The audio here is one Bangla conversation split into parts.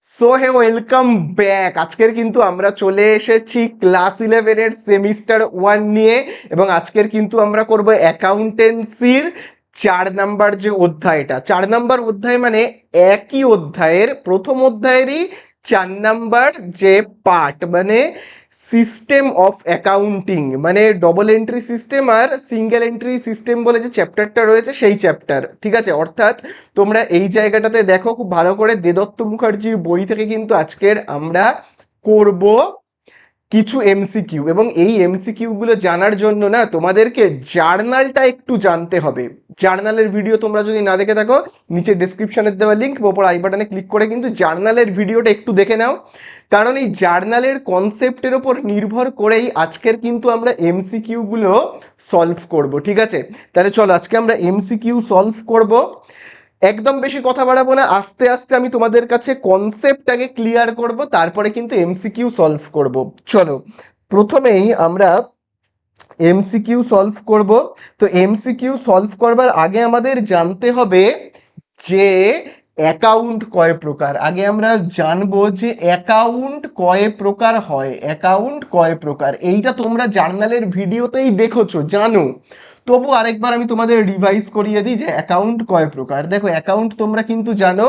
So hey welcome back. আজকের কিন্তু আমরা চলে এসেছি ক্লাস 11-এর সেমিস্টার 1 নিয়ে, এবং আজকের কিন্তু আমরা করব অ্যাকাউন্টেন্সির 4 নাম্বার যে অধ্যায়টা। 4 নাম্বার অধ্যায় মানে একই অধ্যায়ের প্রথম অধ্যায়েরই 4 নাম্বার যে পার্ট, মানে সিস্টেম অফ অ্যাকাউন্টিং, মানে ডবল এন্ট্রি সিস্টেম আর সিঙ্গেল এন্ট্রি সিস্টেম বলে যে চ্যাপ্টারটা রয়েছে সেই চ্যাপ্টার। ঠিক আছে, অর্থাৎ তোমরা এই জায়গাটাতে দেখো খুব ভালো করে, দেদত্ত মুখার্জির বই থেকে কিন্তু আজকের আমরা করব কিছু এমসিকিউ, এবং এই এমসিকিউ গুলো জানার জন্য না তোমাদেরকে জার্নালটা একটু জানতে হবে। জার্নালের ভিডিও তোমরা যদি না দেখে থাকো, নিচে ডেসক্রিপশনের দেওয়া লিঙ্ক বা ওপর আই বাটনে ক্লিক করে কিন্তু জার্নালের ভিডিওটা একটু দেখে নাও, কারণ এই জার্নালের কনসেপ্টের ওপর নির্ভর করেই আজকের কিন্তু আমরা এমসিকিউ গুলো সলভ করব। ঠিক আছে, তাহলে চলো আজকে আমরা এমসিকিউ সলভ করব। একদম বেশি কথা বাড়াবো না, আস্তে আস্তে আমি তোমাদের কাছে কনসেপ্টটাকে ক্লিয়ার করব, তারপরে কিন্তু এমসিকিউ সলভ করব। চলো, প্রথমেই আমরা এমসিকিউ সলভ করব। তো এমসিকিউ সলভ করবার আগে আমাদের জানতে হবে যে অ্যাকাউন্ট কয় প্রকার। আগে আমরা জানবো যে অ্যাকাউন্ট কয় প্রকার হয়, অ্যাকাউন্ট কয় প্রকার। এইটা তোমরা জার্নালের ভিডিওতেই দেখেছো, জানো, তবু আরেকবার আমি তোমাদের রিভাইজ করিয়ে দিই যে অ্যাকাউন্ট কয় প্রকার। দেখো, অ্যাকাউন্ট তোমরা কিন্তু জানো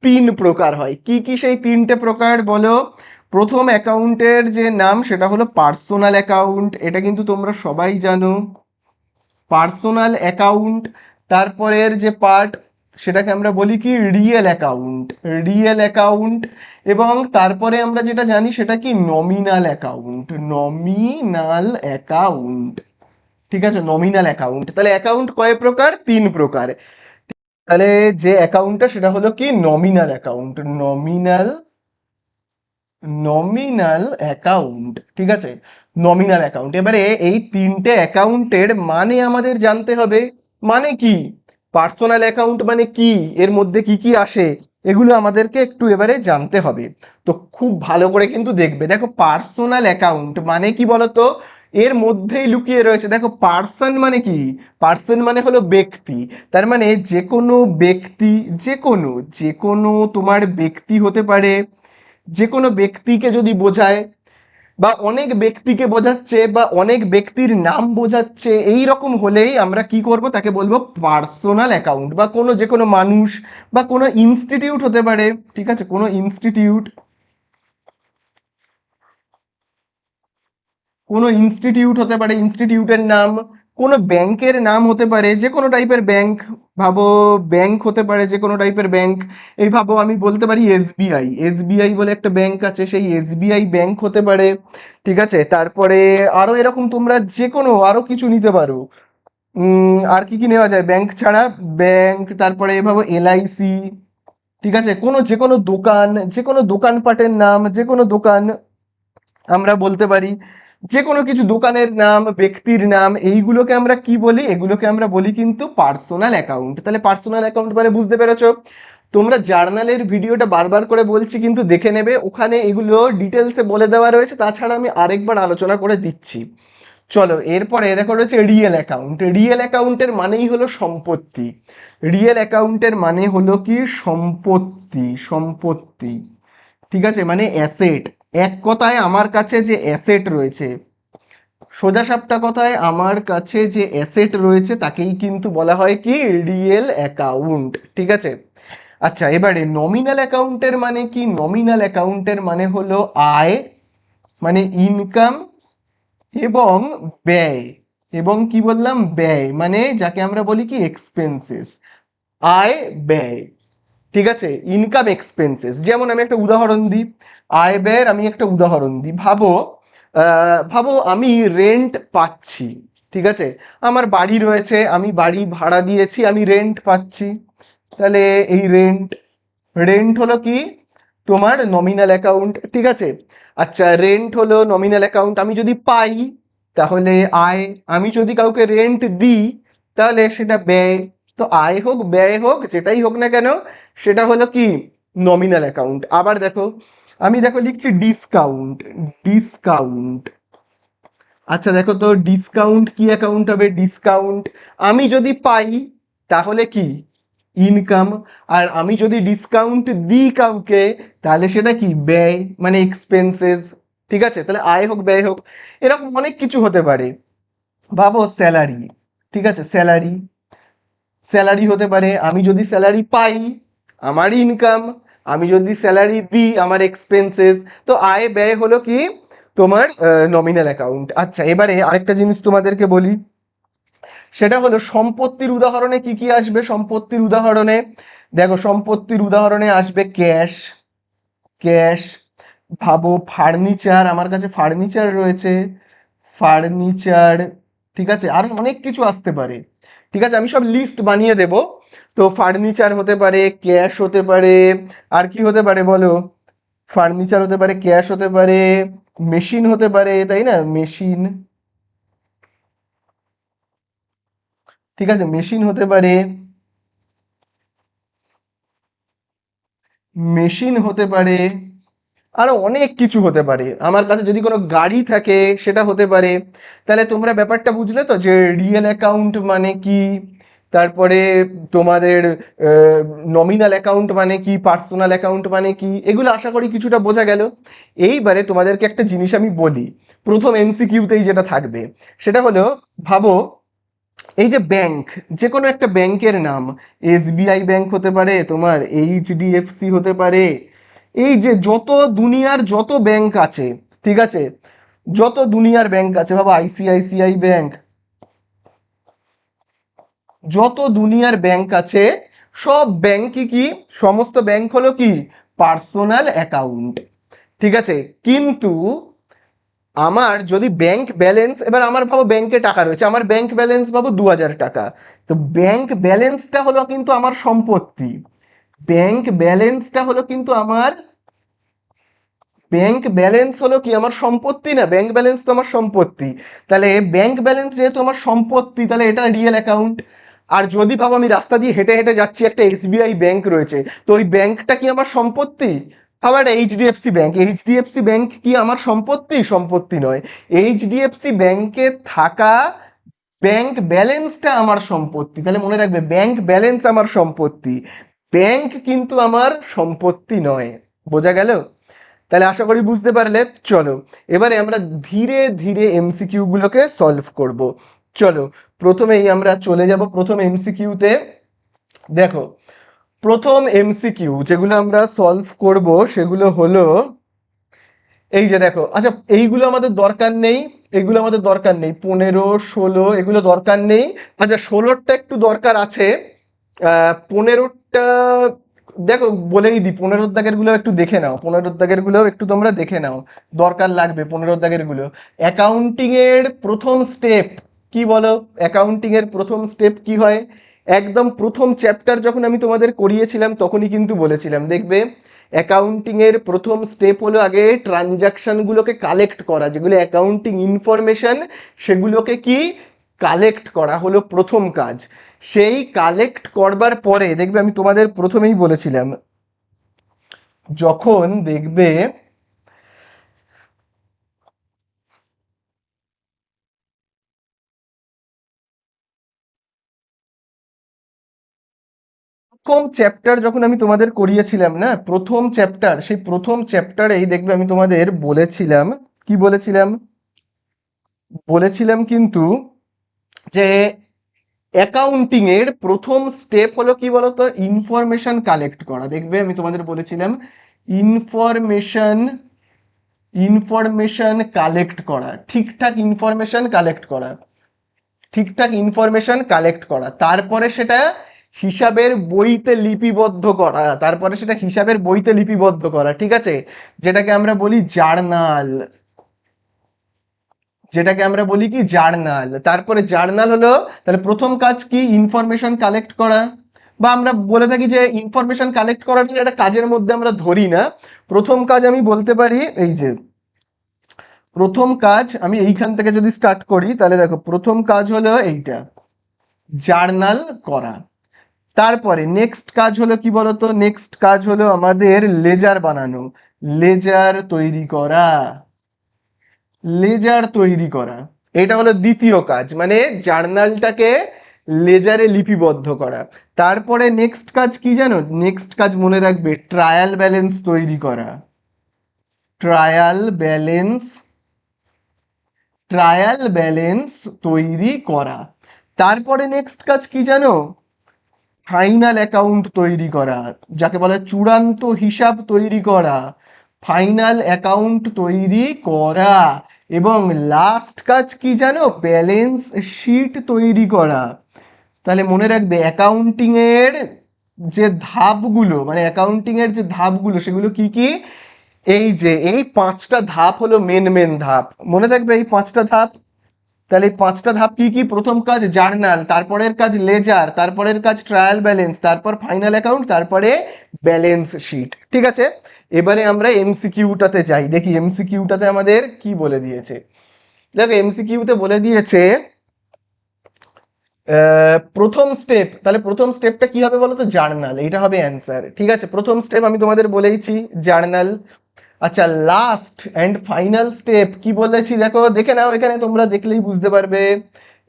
3 প্রকার হয়। কি কি সেই 3টে প্রকার বলো? প্রথম অ্যাকাউন্টের যে নাম সেটা হলো পার্সোনাল অ্যাকাউন্ট, এটা কিন্তু তোমরা সবাই জানো, পার্সোনাল অ্যাকাউন্ট। তারপরের যে পার্ট সেটাকে আমরা বলি কি রিয়েল অ্যাকাউন্ট, রিয়েল অ্যাকাউন্ট। এবং তারপরে আমরা যেটা জানি সেটা কি নমিনাল অ্যাকাউন্ট, নমিনাল অ্যাকাউন্ট। ঠিক আছে, নমিনাল অ্যাকাউন্ট। তাহলে অ্যাকাউন্ট কয় প্রকার? 3 প্রকার। তাহলে যে অ্যাকাউন্টটা সেটা হলো কি nominal account, nominal, nominal account. ঠিক আছে, নমিনাল অ্যাকাউন্ট। এবারে এই 3টে অ্যাকাউন্টের মানে আমাদের জানতে হবে। মানে কি? পার্সোনাল অ্যাকাউন্ট মানে কি, এর মধ্যে কি কি আসে, এগুলো আমাদেরকে একটু এবারে জানতে হবে। তো খুব ভালো করে কিন্তু দেখবে। দেখো, পার্সোনাল অ্যাকাউন্ট মানে কি বলতো? এর মধ্যেই লুকিয়ে রয়েছে। দেখো, পার্সন মানে কি? পার্সন মানে হলো ব্যক্তি। তার মানে যে কোনো ব্যক্তি, যে কোনো, যে কোনো তোমার ব্যক্তি হতে পারে, যে কোনো ব্যক্তিকে যদি বোঝায়, বা অনেক ব্যক্তিকে বোঝাচ্ছে, বা অনেক ব্যক্তির নাম বোঝাচ্ছে, এই রকম হলেই আমরা কি করব, তাকে বলবো পার্সোনাল অ্যাকাউন্ট। বা কোনো যে কোনো মানুষ বা কোনো ইনস্টিটিউট হতে পারে। ঠিক আছে, কোনো ইনস্টিটিউট, কোনো ইনস্টিটিউট হতে পারে, ইনস্টিটিউটের নাম, কোনো ব্যাংকের নাম হতে পারে, যে কোনো টাইপের ব্যাংক। ভাবো, ব্যাংক হতে পারে যে কোনো টাইপের ব্যাংক। এই ভাবো, আমি বলতে পারি এসবিআই, এসবিআই বলে একটা ব্যাংক আছে, সেই এসবিআই ব্যাংক হতে পারে। ঠিক আছে, তারপরে আরো এরকম তোমরা যে কোনো আরো কিছু নিতে পারো। আর কি কি নেওয়া যায় ব্যাংক ছাড়া? ব্যাংক, তারপরে ভাবো এলআইসি। ঠিক আছে, কোনো যে কোনো দোকান, যে কোনো দোকানপাটের নাম, যে কোনো দোকান আমরা বলতে পারি। যে কোনো কিছু, দোকানের নাম, ব্যক্তির নাম, এইগুলোকে আমরা কি বলি? এগুলোকে আমরা বলি কিন্তু পার্সোনাল অ্যাকাউন্ট। তাহলে পার্সোনাল অ্যাকাউন্ট মানে বুঝতে পেরেছো? তোমরা জার্নালের ভিডিওটা বারবার করে বলছি কিন্তু দেখে নেবে, ওখানে এগুলো ডিটেলসে বলে দেওয়া রয়েছে, তাছাড়া আমি আরেকবার আলোচনা করে দিচ্ছি। চলো, এরপরে দেখো রয়েছে রিয়েল অ্যাকাউন্ট। রিয়েল অ্যাকাউন্টের মানেই হলো সম্পত্তি। রিয়েল অ্যাকাউন্টের মানে হলো কি সম্পত্তি, সম্পত্তি। ঠিক আছে, মানে অ্যাসেট। এক কথায় আমার কাছে যে অ্যাসেট রয়েছে, সোজা সাপটা কথায় আমার কাছে যে অ্যাসেট রয়েছে তাকেই কিন্তু বলা হয় কি রিয়েল অ্যাকাউন্ট। ঠিক আছে, আচ্ছা, এবারে নমিনাল অ্যাকাউন্টের মানে কি? নমিনাল অ্যাকাউন্টের মানে হলো আয়, মানে ইনকাম, এবং ব্যয়। এবং কি বললাম? ব্যয়, মানে যাকে আমরা বলি কি এক্সপেন্সেস। আয়, ব্যয়। ঠিক আছে, ইনকাম, এক্সপেন্সেস। যেমন আমি একটা উদাহরণ দিই, আয় ব্যয়ের আমি একটা উদাহরণ দিই। ভাবো, ভাবো আমি রেন্ট পাচ্ছি। ঠিক আছে, আমার বাড়ি রয়েছে, আমি বাড়ি ভাড়া দিয়েছি, আমি রেন্ট পাচ্ছি। তাহলে এই রেন্ট, রেন্ট হলো কি তোমার নমিনাল অ্যাকাউন্ট। ঠিক আছে, আচ্ছা, রেন্ট হলো নমিনাল অ্যাকাউন্ট। আমি যদি পাই তাহলে আয়, আমি যদি কাউকে রেন্ট দিই তাহলে সেটা ব্যয়। তো আয় হোক ব্যয় হোক যেটাই হোক না কেন, সেটা হলো কি নমিনাল অ্যাকাউন্ট। আবার দেখো, আমি দেখো লিখছি ডিসকাউন্ট, ডিসকাউন্ট। আচ্ছা দেখো তো, ডিসকাউন্ট কি অ্যাকাউন্ট হবে? ডিসকাউন্ট আমি যদি পাই তাহলে কি ইনকাম। আর আমি যদি ডিসকাউন্ট দিই কাউকে, তাহলে সেটা কি, ব্যয়, মানে এক্সপেন্সেস। ঠিক আছে, তাহলে আয় হোক ব্যয় হোক, এরকম অনেক কিছু হতে পারে। ভাবো স্যালারি, ঠিক আছে, স্যালারি, স্যালারি হতে পারে, আমি যদি স্যালারি পাই আমার ইনকাম, আমি যদি স্যালারি দিই আমার এক্সপেন্সেস। তো আয় ব্যয় হলো কি, তোমার নমিনাল অ্যাকাউন্ট। আচ্ছা, এবারে আরেকটা জিনিস তোমাদেরকে বলি, সেটা হলো সম্পত্তির উদাহরণে কি কি আসবে। সম্পত্তির উদাহরণে দেখো, সম্পত্তির উদাহরণে আসবে ক্যাশ, ক্যাশ। ভাবো ফার্নিচার, আমার কাছে ফার্নিচার রয়েছে, ফার্নিচার। ঠিক আছে, আরো অনেক কিছু আসতে পারে। ঠিক আছে, আমি সব লিস্ট বানিয়ে দেব। তো ফার্নিচার হতে পারে, ক্যাশ হতে পারে, আর কি হতে পারে বলো? ফার্নিচার হতে পারে, ক্যাশ হতে পারে, মেশিন হতে পারে, তাই না, মেশিন। ঠিক আছে, মেশিন হতে পারে, মেশিন হতে পারে, আরো অনেক কিছু হতে পারে। আমার কাছে যদি কোনো গাড়ি থাকে সেটা হতে পারে। তাহলে তোমরা ব্যাপারটা বুঝলে তো, যে রিয়েল অ্যাকাউন্ট মানে কি, তারপরে তোমাদের নমিনাল অ্যাকাউন্ট মানে কি, পার্সোনাল অ্যাকাউন্ট মানে কি, এগুলো আশা করি কিছুটা বোঝা গেল। এইবারে তোমাদেরকে একটা জিনিস আমি বলি, প্রথম এমসিকিউতেই যেটা থাকবে সেটা হলো, ভাবো এই যে ব্যাংক, যে কোনো একটা ব্যাংকের নাম, এসবিআই ব্যাংক হতে পারে, তোমার এইচডিএফসি হতে পারে, এই যে যত দুনিয়ার যত ব্যাংক আছে, ঠিক আছে, যত দুনিয়ার ব্যাংক আছে, ভাবো আইসিআইসিআই ব্যাংক, যত দুনিয়ার ব্যাংক আছে, সব ব্যাংকই কি, সমস্ত ব্যাংক হলো কি পার্সোনাল অ্যাকাউন্ট। ঠিক আছে, কিন্তু আমার যদি ব্যাংক ব্যালেন্স, এবার আমার ভাবো ব্যাংকে টাকা রয়েছে, আমার ব্যাংক ব্যালেন্স ভাবো 2000 টাকা, তো ব্যাংক ব্যালেন্সটা হলো কিন্তু আমার সম্পত্তি, ব্যাংক ব্যালেন্সটা হলো কিন্তু আমার, ব্যাংক ব্যালেন্স হলো কি আমার সম্পত্তি না, ব্যাংক ব্যালেন্স তো আমার সম্পত্তি। তাহলে ব্যাংক ব্যালেন্স যেহেতু আমার সম্পত্তি, তাহলে এটা রিয়েল অ্যাকাউন্ট। আর যদি ভাবো আমি রাস্তা দিয়ে হেঁটে হেঁটে যাচ্ছি, একটা এসবিআই ব্যাংক রয়েছে, তো ওই ব্যাংকটা কি আমার সম্পত্তি? আবার এইচডিএফসি ব্যাংক, এইচডিএফসি ব্যাংক কি আমার সম্পত্তি? সম্পত্তি নয়। এইচডিএফসি ব্যাংকে থাকা ব্যাংক ব্যালেন্সটা আমার সম্পত্তি। তাহলে মনে রাখবে, ব্যাংক ব্যালেন্স আমার সম্পত্তি, ব্যাংক কিন্তু আমার সম্পত্তি নয়। বোঝা গেল? তাহলে আশা করি বুঝতে পারলে। চলো এবারে আমরা ধীরে ধীরে এমসিকিউ গুলোকে সলভ করব। চলো, প্রথমেই আমরা চলে যাব প্রথম এমসিকিউতে। দেখো, প্রথম এমসিকিউ যেগুলো আমরা সলভ করব সেগুলো হলো এই যে দেখো, আচ্ছা এইগুলো আমাদের দরকার নেই, এগুলো আমাদের দরকার নেই, 15, 16 এগুলো দরকার নেই। আচ্ছা 16টা একটু দরকার আছে, 15টা দেখো বলেই দিই, 15 দাগের গুলো একটু দেখে নাও, 15 দাগের গুলো একটু তোমরা দেখে নাও, দরকার লাগবে 15 দাগের গুলো। অ্যাকাউন্টিং এর প্রথম স্টেপ কি বলো? অ্যাকাউন্টিং এর প্রথম স্টেপ কি হয়? একদম প্রথম চ্যাপ্টার যখন আমি তোমাদের করিয়েছিলাম তখনই কিন্তু বলেছিলাম, দেখবে অ্যাকাউন্টিং এর প্রথম স্টেপ হলো আগে ট্রানজাকশন গুলোকে কালেক্ট করা, যেগুলো অ্যাকাউন্টিং ইনফরমেশন, সেগুলোকে কি কালেক্ট করা হলো প্রথম কাজ। সেই কালেক্ট করবার পরে দেখবে, আমি তোমাদের প্রথমেই বলেছিলাম, যখন দেখবে প্রথম চ্যাপ্টার যখন আমি তোমাদের করিয়েছিলাম না, প্রথম চ্যাপ্টার, সেই প্রথম চ্যাপ্টারেই দেখবে আমি তোমাদের বলেছিলাম, কি বলেছিলাম, বলেছিলাম কিন্তু যে অ্যাকাউন্টিং এর প্রথম স্টেপ হলো কি বলতো, ইনফরমেশন কালেক্ট করা। দেখবে আমি তোমাদের বলেছিলাম ইনফরমেশন, ইনফরমেশন কালেক্ট করা, ঠিকঠাক ইনফরমেশন কালেক্ট করা, ঠিকঠাক ইনফরমেশন কালেক্ট করা, তারপরে সেটা হিসাবের বইতে লিপিবদ্ধ করা, তারপরে সেটা হিসাবের বইতে লিপিবদ্ধ করা, ঠিক আছে, যেটাকে আমরা বলি জার্নাল, যেটাকে আমরা বলি কি জার্নাল। তারপরে জার্নাল হলো, তাহলে প্রথম কাজ কি, ইনফরমেশন কালেক্ট করা, বা আমরা বলে থাকি যে ইনফরমেশন কালেক্ট করাটা একটা কাজের মধ্যে আমরা ধরি না। প্রথম কাজ আমি বলতে পারি এই যে, প্রথম কাজ আমি এইখান থেকে যদি স্টার্ট করি, তাহলে দেখো প্রথম কাজ হলো এইটা, জার্নাল করা। তারপরে নেক্সট কাজ হলো কি বলতো, নেক্সট কাজ হলো আমাদের লেজার বানানো, লেজার তৈরি করা, লেজার তৈরি করা। এটা হলো দ্বিতীয় কাজ, মানে জার্নালটাকে লেজারে লিপিবদ্ধ করা। তারপরে নেক্সট কাজ কি জানো? নেক্সট কাজ মনে রাখবে, ট্রায়াল ব্যালেন্স তৈরি করা। ট্রায়াল ব্যালেন্স, ট্রায়াল ব্যালেন্স তৈরি করা। তারপরে নেক্সট কাজ কি জানো? ফাইনাল অ্যাকাউন্ট তৈরি করা, যাকে বলে চূড়ান্ত হিসাব তৈরি করা। ফাইনাল অ্যাকাউন্ট তৈরি করা। এবং লাস্ট কাজ কি জানো? ব্যালেন্স শিট তৈরি করা। তাহলে মনে রাখবে অ্যাকাউন্টিং এর যে ধাপগুলো, মানে অ্যাকাউন্টিং এর যে ধাপগুলো, সেগুলো কি কি? এই যে এই পাঁচটা ধাপ হলো মেন মেন ধাপ, মনে থাকবে এই পাঁচটা ধাপ। তাহলে এই পাঁচটা ধাপ কি কি? প্রথম কাজ জার্নাল, তারপরের কাজ লেজার, তারপরের কাজ ট্রায়াল ব্যালেন্স, তারপর ফাইনাল অ্যাকাউন্ট, তারপরে ব্যালেন্স শিট। ঠিক আছে, এবারে আমরা এমসিকিউটাতে যাই, দেখি এমসিকিউটাতে আমাদের কি বলে দিয়েছে। দেখো এমসিকিউতে বলে দিয়েছে প্রথম স্টেপ, তাহলে প্রথম স্টেপটা কি হবে বলো তো? জার্নাল, এইটা হবে অ্যান্সার। ঠিক আছে, প্রথম স্টেপ আমি তোমাদের বলেইছি জার্নাল। আচ্ছা, লাস্ট অ্যান্ড ফাইনাল স্টেপ কি বলেছি দেখো, দেখে নাও, এখানে তোমরা দেখলেই বুঝতে পারবে।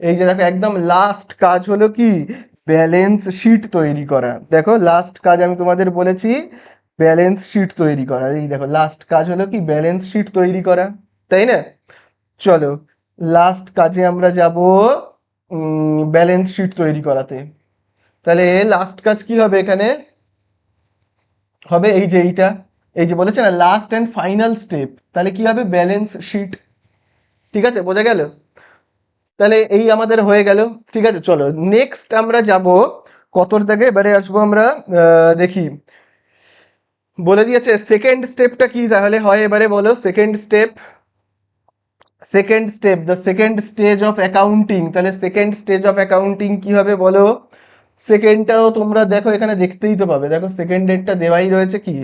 এই যে দেখো একদম লাস্ট কাজ হলো কি? ব্যালেন্স শিট তৈরি করা। দেখো লাস্ট কাজ আমি তোমাদের বলেছি ব্যালেন্স শিট তৈরি করা। এই দেখো লাস্ট কাজ হলো কি? ব্যালেন্স শিট তৈরি করা, তাই না? চলো লাস্ট কাজে আমরা যাব ব্যালেন্স শিট তৈরি করাতে। তাহলে লাস্ট কাজ কি হবে এখানে? হবে এই যে এইটা, এই যে বলেছে না লাস্ট অ্যান্ড ফাইনাল স্টেপ, তাহলে কি হবে? Balance sheet. ঠিক আছে, বোঝা গেল? তাহলে এই আমাদের হয়ে গেল। ঠিক আছে, চলো নেক্সট আমরা যাব কতর দাগে, এবারে আসবো আমরা দেখি। বলে দিয়েছে সেকেন্ড স্টেপটা কি তাহলে হয়, এবারে বলো second step. Second step, the second stage of accounting, তাহলে সেকেন্ড স্টেজ অফ অ্যাকাউন্টিং কি হবে বলো? সেকেন্ডটাও তোমরা দেখো এখানে দেখতেই তো পাবে, দেখো সেকেন্ডেরটা দেওয়াই রয়েছে কি?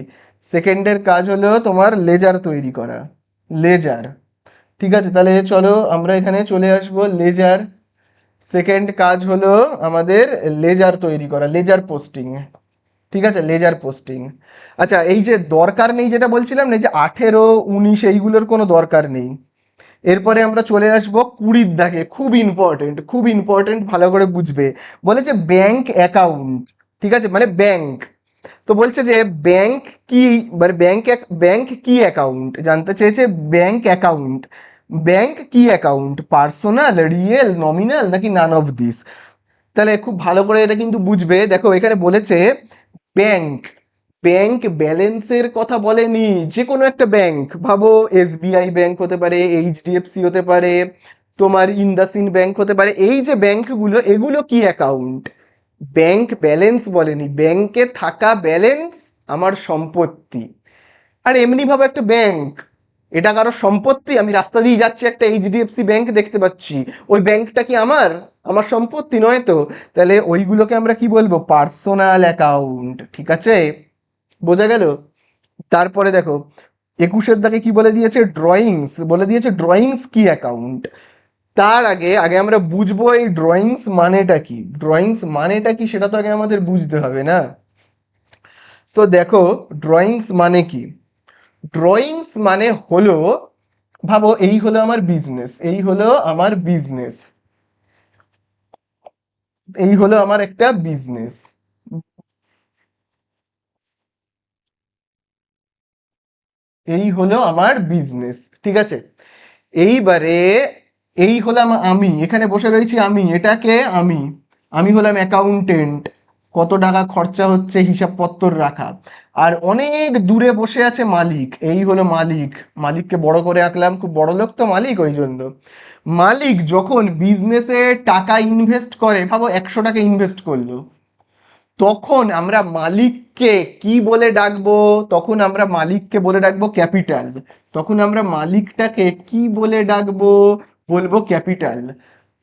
সেকেন্ডের কাজ হলো তোমার লেজার তৈরি করা, লেজার। ঠিক আছে, তাহলে চলো আমরা এখানে চলে আসবো লেজার। সেকেন্ড কাজ হলো আমাদের লেজার তৈরি করা, লেজার পোস্টিং। ঠিক আছে, লেজার পোস্টিং। আচ্ছা, এই যে দরকার নেই যেটা বলছিলাম না, এই যে 18, 19 এইগুলোর কোনো দরকার নেই। এরপরে আমরা চলে আসবো 20 দাগে, খুব ইম্পর্টেন্ট, খুব ইম্পর্টেন্ট, ভালো করে বুঝবে। বলে যে ব্যাংক অ্যাকাউন্ট। ঠিক আছে, মানে ব্যাংক। তো বলছে যে ব্যাংক কি, মানে ব্যাংক কি অ্যাকাউন্ট জানতে চেয়েছে। ব্যাংক অ্যাকাউন্ট, ব্যাংক কি অ্যাকাউন্ট? পার্সোনাল, রিয়েল, নমিনাল, নাকি নান অফ দিস? তাহলে খুব ভালো করে এটা কিন্তু বুঝবে। দেখো এখানে বলেছে ব্যাংক, ব্যাংক ব্যালেন্সের কথা বলেনি। যে কোনো একটা ব্যাংক, ভাবো এসবিআই ব্যাংক হতে পারে, এইচডিএফসি হতে পারে, তোমার ইন্দাসিন ব্যাংক হতে পারে, এই যে ব্যাংকগুলো, এগুলো কি অ্যাকাউন্ট? ব্যাংক ব্যালেন্স বলেনি, ব্যাংকে থাকা ব্যালেন্স আমার সম্পত্তি। আর এমনি ভাবে একটা ব্যাংক, এটা কারো সম্পত্তি? আমি রাস্তা দিয়ে যাচ্ছি, একটা এইচডিএফসি ব্যাংক দেখতে পাচ্ছি, ওই ব্যাংকটা কি আমার আমার সম্পত্তি নয় তো? তাহলে ওইগুলোকে আমরা কি বলবো? Personal account. ঠিক আছে, বোঝা গেল? তারপরে দেখো 21 দাগে কি বলে দিয়েছে? ড্রয়িংস, বলে দিয়েছে ড্রয়িংস কি অ্যাকাউন্ট। তার আগে আগে আমরা বুঝবো এই ড্রয়িংস মানেটা কি। ড্রয়িংস মানেটা কি সেটা তো আগে আমাদের বুঝতে হবে না? তো দেখো ড্রয়িংস মানে কি। ড্রয়িংস মানে হলো, ভাবো এই হলো আমার বিজনেস, এই হলো আমার বিজনেস, এই হলো আমার একটা বিজনেস, এই হলো আমার বিজনেস। ঠিক আছে, এইবারে এই হলাম আমি, এখানে বসে রয়েছি আমি, এটাকে আমি, আমি হলাম অ্যাকাউন্টেন্ট। কত টাকা খরচা হচ্ছে হিসাবপত্র রাখা। আর অনেক দূরে বসে আছে মালিক, এই হলো মালিক। মালিককে বড় করে আঁকলাম, খুব বড় লোক তো মালিক, ওই জন্য। মালিক যখন বিজনেসে টাকা ইনভেস্ট করে, ভাবো 100 টাকা ইনভেস্ট করলো, তখন আমরা মালিককে কি বলে ডাকবো? তখন আমরা মালিককে বলে ডাকবো ক্যাপিটাল। তখন আমরা মালিকটাকে কি বলে ডাকবো? বলবো ক্যাপিটাল।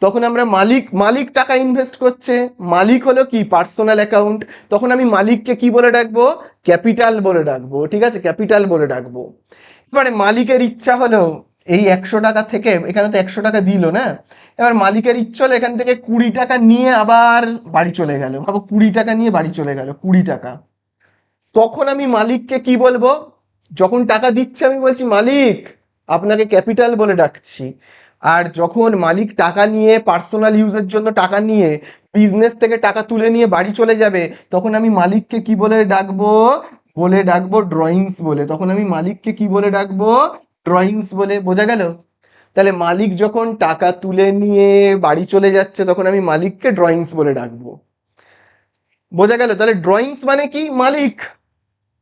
তখন আমরা মালিক, মালিক টাকা ইনভেস্ট করছে, মালিক হলো কি? Personal account. তখন আমি মালিককে কি বলে ডাকবো? ক্যাপিটাল বলে ডাকবো। ঠিক আছে, ক্যাপিটাল বলে ডাকবো। এবারে মালিকের ইচ্ছা হলো এই 100 টাকা থেকে, এখানে তো 100 টাকা দিল না, এবার মালিকের ইচ্ছা হলো এখান থেকে 20 টাকা নিয়ে আবার বাড়ি চলে গেল, ভাবো 20 টাকা নিয়ে বাড়ি চলে গেল, 20 টাকা। তখন আমি মালিককে কি বলবো? যখন টাকা দিচ্ছে আমি বলছি মালিক, আপনাকে ক্যাপিটাল বলে ডাকছি। আর যখন মালিক টাকা নিয়ে পার্সোনাল ইউজের জন্য টাকা নিয়ে বিজনেস থেকে টাকা তুলে নিয়ে বাড়ি চলে যাবে, তখন আমি মালিককে কি বলে ডাকবো? বলে ডাকবো ড্রয়িংস বলে। তখন আমি মালিককে কি বলে ডাকবো? ড্রয়িংস বলে। বোঝা গেল? তাহলে মালিক যখন টাকা তুলে নিয়ে বাড়ি চলে যাচ্ছে তখন আমি মালিককে ড্রয়িংস বলে ডাকবো। বোঝা গেল? তাহলে ড্রয়িংস মানে কি? মালিক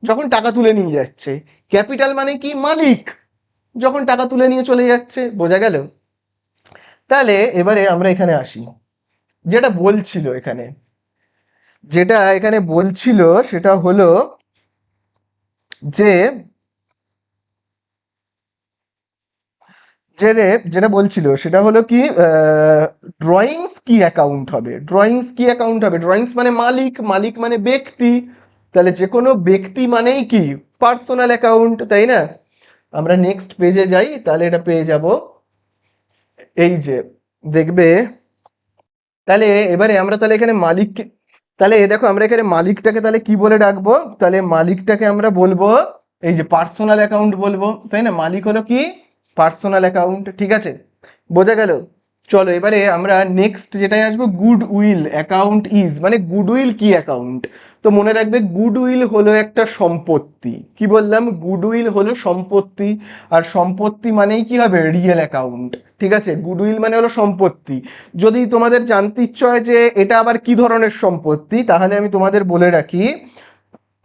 যখন টাকা তুলে নিয়ে যাচ্ছে। ক্যাপিটাল মানে কি? মালিক যখন টাকা তুলে নিয়ে চলে যাচ্ছে। বোঝা গেল? তাহলে এবারে আমরা এখানে আসি, যেটা বলছিল এখানে, যেটা এখানে বলছিল সেটা হলো যে যেটা বলছিল সেটা হলো কি, ড্রয়িংস কি অ্যাকাউন্ট হবে? ড্রয়িংস কি অ্যাকাউন্ট হবে? ড্রয়িংস মানে মালিক, মালিক মানে ব্যক্তি। তাহলে যে কোনো ব্যক্তি মানেই কি? পার্সোনাল অ্যাকাউন্ট, তাই না? আমরা নেক্সট পেজে যাই, তাহলে এটা পেয়ে যাব। এই যে দেখবে, তাহলে এবারে আমরা তাহলে এখানে মালিককে, তাহলে দেখো আমরা এখানে মালিকটাকে তাহলে কি বলে ডাকবো? তাহলে মালিকটাকে আমরা বলবো এই যে পার্সোনাল অ্যাকাউন্ট বলবো, তাই না? মালিক হলো কি? Personal account. ঠিক আছে, বোঝা গেল? চলো এবারে আমরা নেক্সট যেটাই আসবো, গুড উইল অ্যাকাউন্ট ইজ, মানে গুড উইল কি অ্যাকাউন্ট? তো মনে রাখবে গুড উইল হলো একটা সম্পত্তি। কি বললাম? গুড উইল হলো সম্পত্তি। আর সম্পত্তি মানেই কি হবে? Real account. ঠিক আছে, গুড উইল মানে হলো সম্পত্তি। যদি তোমাদের জানতে ইচ্ছে হয় যে এটা আবার কি ধরনের সম্পত্তি, তাহলে আমি তোমাদের বলে রাখি,